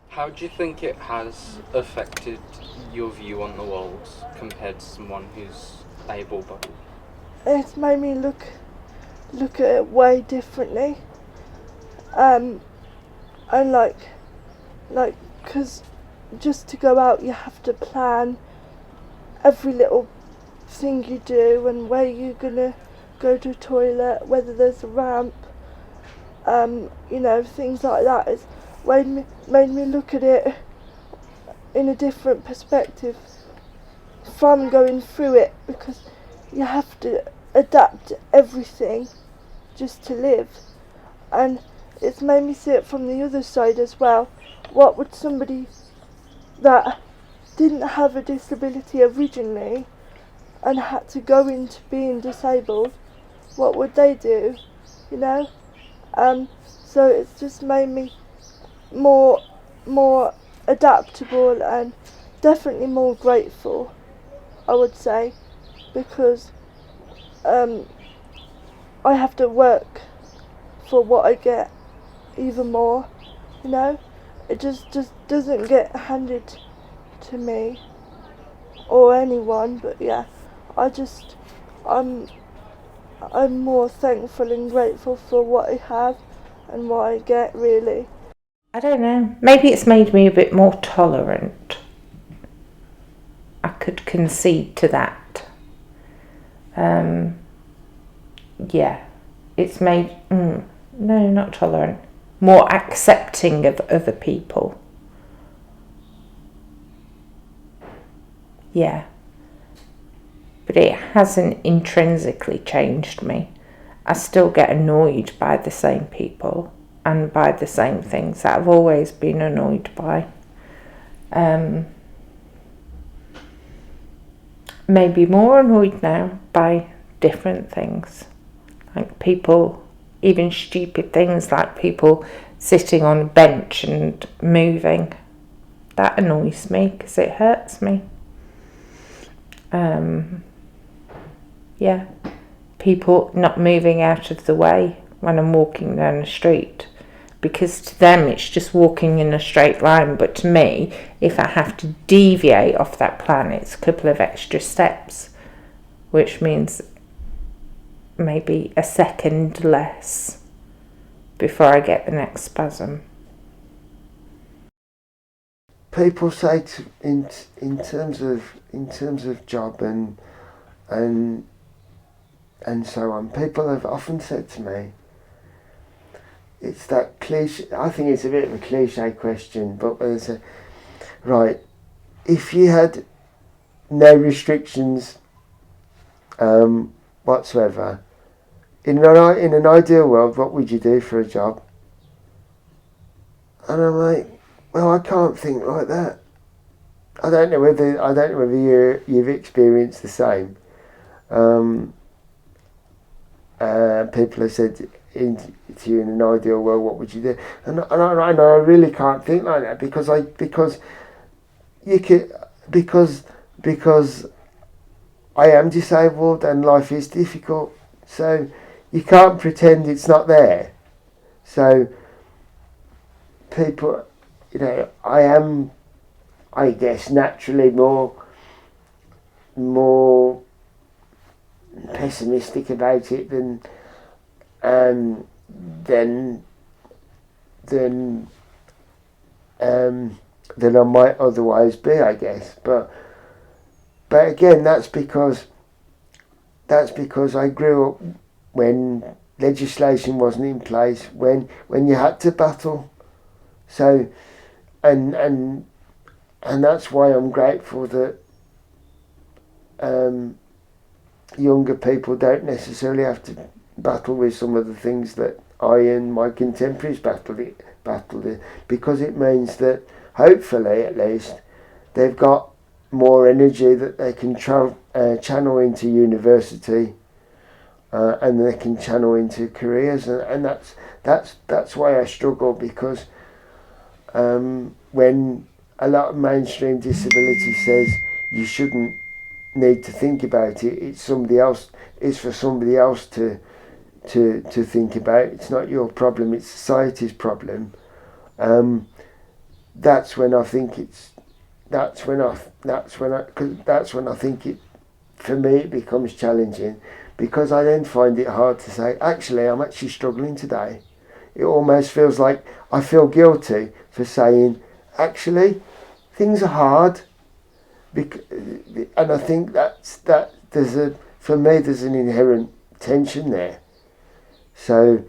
How do you think it has affected your view on the world compared to someone who's able-bodied? It's made me look at it way differently. And because just to go out, you have to plan every little thing you do, and where you're gonna go to the toilet, whether there's a ramp, things like that. It's made me look at it in a different perspective from going through it, because you have to adapt everything just to live. And it's made me see it from the other side as well. What would somebody that didn't have a disability originally and had to go into being disabled, what would they do? So it's just made me more adaptable, and definitely more grateful, I would say, because I have to work for what I get even more. It just doesn't get handed to me or anyone. But yeah, I'm more thankful and grateful for what I have and what I get, really. I don't know. Maybe it's made me a bit more tolerant. I could concede to that. Yeah, it's made, no, not tolerant, more accepting of other people. Yeah. But it hasn't intrinsically changed me. I still get annoyed by the same people and by the same things that I've always been annoyed by. Maybe more annoyed now by different things. Like people, even stupid things like people sitting on a bench and moving. That annoys me because it hurts me. Yeah, people not moving out of the way when I'm walking down the street, because to them it's just walking in a straight line, but to me, if I have to deviate off that plan, it's a couple of extra steps, which means maybe a second less before I get the next spasm. People say in terms of job and so on, people have often said to me, it's that cliche, I think it's a bit of a cliche question, but they say, right, if you had no restrictions whatsoever, in an ideal world, what would you do for a job? And I'm like, well, I can't think like that. I don't know whether you've experienced the same. People have said to you, in an ideal world, what would you do? And I really can't think like that, because I am disabled and life is difficult. So you can't pretend it's not there. So people, you know, I am, I guess, naturally more pessimistic about it than I might otherwise be, I guess. But again, that's because I grew up when legislation wasn't in place, when you had to battle. So, and that's why I'm grateful that younger people don't necessarily have to battle with some of the things that I and my contemporaries battled it, because it means that hopefully, at least, they've got more energy that they can channel into university, and they can channel into careers, and that's why I struggle, because when a lot of mainstream disability says you shouldn't need to think about it, it's for somebody else to think about. It's not your problem, it's society's problem. That's when I think it, for me, it becomes challenging, because I then find it hard to say, actually, I'm actually struggling today. It almost feels like I feel guilty for saying, actually, things are hard. And I think that there's an inherent tension there. So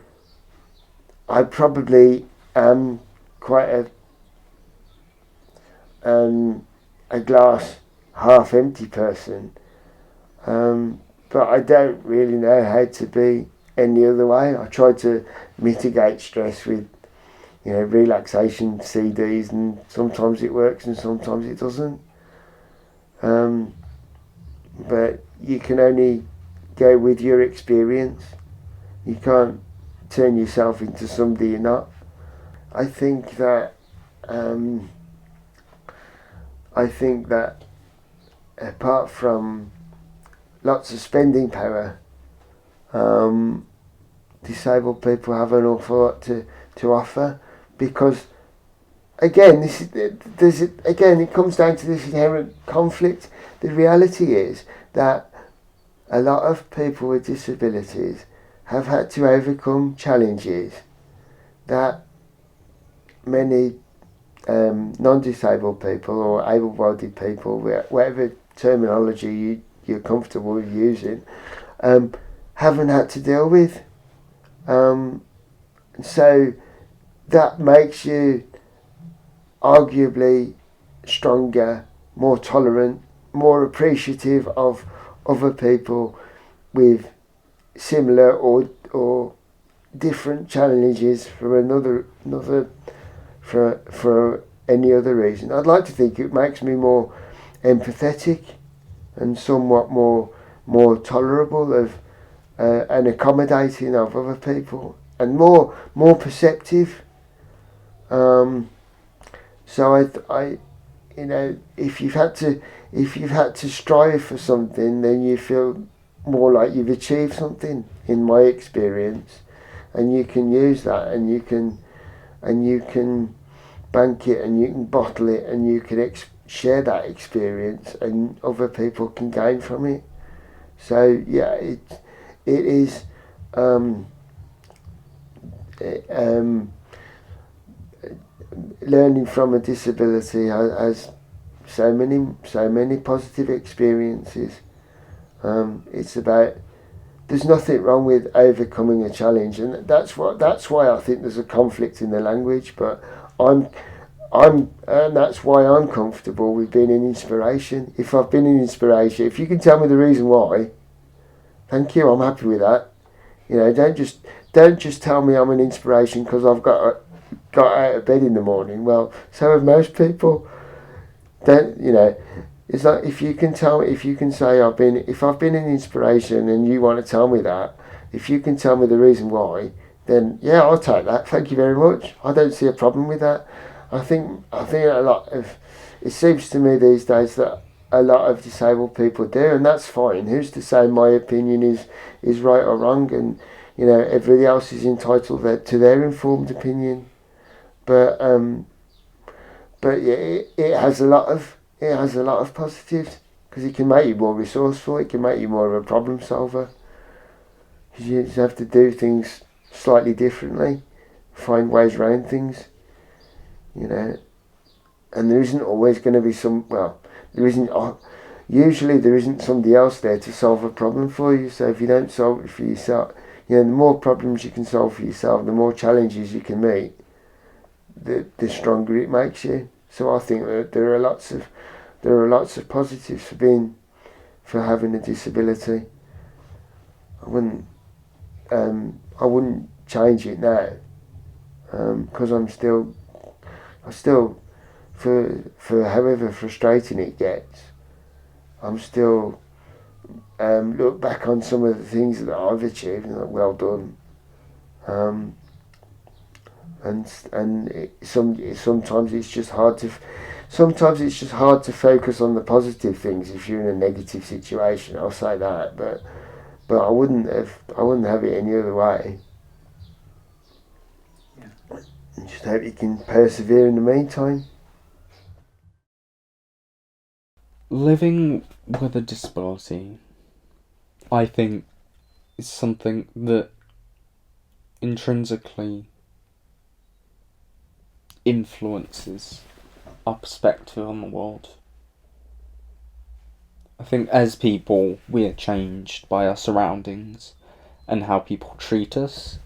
I probably am quite a glass half empty person, but I don't really know how to be any other way. I try to mitigate stress with, you know, relaxation CDs, and sometimes it works and sometimes it doesn't. But you can only go with your experience. You can't turn yourself into somebody you're not. I think that apart from lots of spending power, disabled people have an awful lot to offer, because again, it comes down to this inherent conflict. The reality is that a lot of people with disabilities have had to overcome challenges that many non-disabled people or able-bodied people, whatever terminology you're comfortable with using, haven't had to deal with. So that makes you arguably stronger, more tolerant, more appreciative of other people with similar or different challenges for for any other reason. I'd like to think it makes me more empathetic and somewhat more tolerable of and accommodating of other people, and more perceptive. So I, you know, if you've had to strive for something, then you feel more like you've achieved something, in my experience, and you can use that, and you can bank it, and you can bottle it, and you can share that experience, and other people can gain from it. So yeah, it is. Learning from a disability has so many positive experiences. It's about, there's nothing wrong with overcoming a challenge, and that's why I think there's a conflict in the language. But and that's why I'm comfortable with being an inspiration. If I've been an inspiration, if you can tell me the reason why, thank you, I'm happy with that. You know, don't just tell me I'm an inspiration because I've got out of bed in the morning. Well, so have most people. Don't, you know? It's like, if you can say if I've been an inspiration, and you want to tell me that, if you can tell me the reason why, then yeah, I'll take that. Thank you very much. I don't see a problem with that. I think it seems to me these days that a lot of disabled people do, and that's fine. Who's to say my opinion is right or wrong? And you know, everybody else is entitled to their informed opinion. but yeah, it has a lot of positives, because it can make you more resourceful. It can make you more of a problem solver, because you just have to do things slightly differently, find ways around things, you know. And there isn't always going to be usually there isn't somebody else there to solve a problem for you. So if you don't solve it for yourself, the more problems you can solve for yourself, the more challenges you can meet, the stronger it makes you. So I think that there are lots of positives for having a disability. I wouldn't change it now, because I still, for however frustrating it gets, I'm still look back on some of the things that I've achieved and like, well done. Sometimes it's just hard to focus on the positive things if you're in a negative situation. I'll say that, but I wouldn't have it any other way. Yeah. And just hope you can persevere in the meantime. Living with a disability, I think, is something that intrinsically influences our perspective on the world. I think as people, we are changed by our surroundings and how people treat us.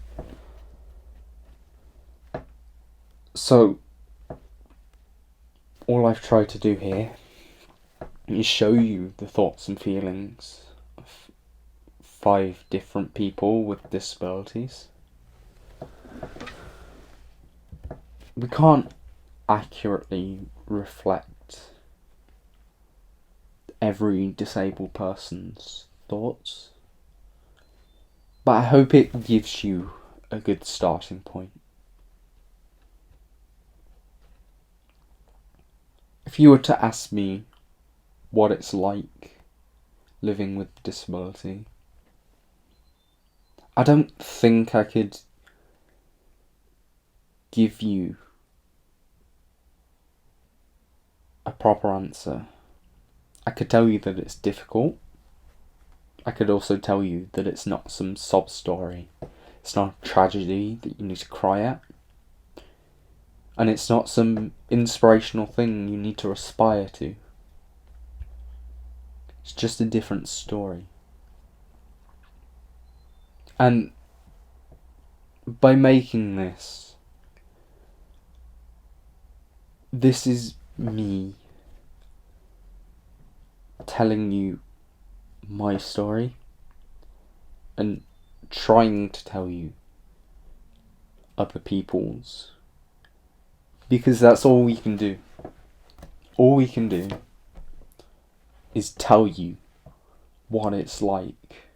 So, all I've tried to do here is show you the thoughts and feelings of 5 different people with disabilities. We can't accurately reflect every disabled person's thoughts, but I hope it gives you a good starting point. If you were to ask me what it's like living with disability, I don't think I could give you a proper answer. I could tell you that it's difficult. I could also tell you that it's not some sob story. It's not a tragedy that you need to cry at. And it's not some inspirational thing you need to aspire to. It's just a different story. And by making this is me telling you my story and trying to tell you other people's, because that's all we can do. All we can do is tell you what it's like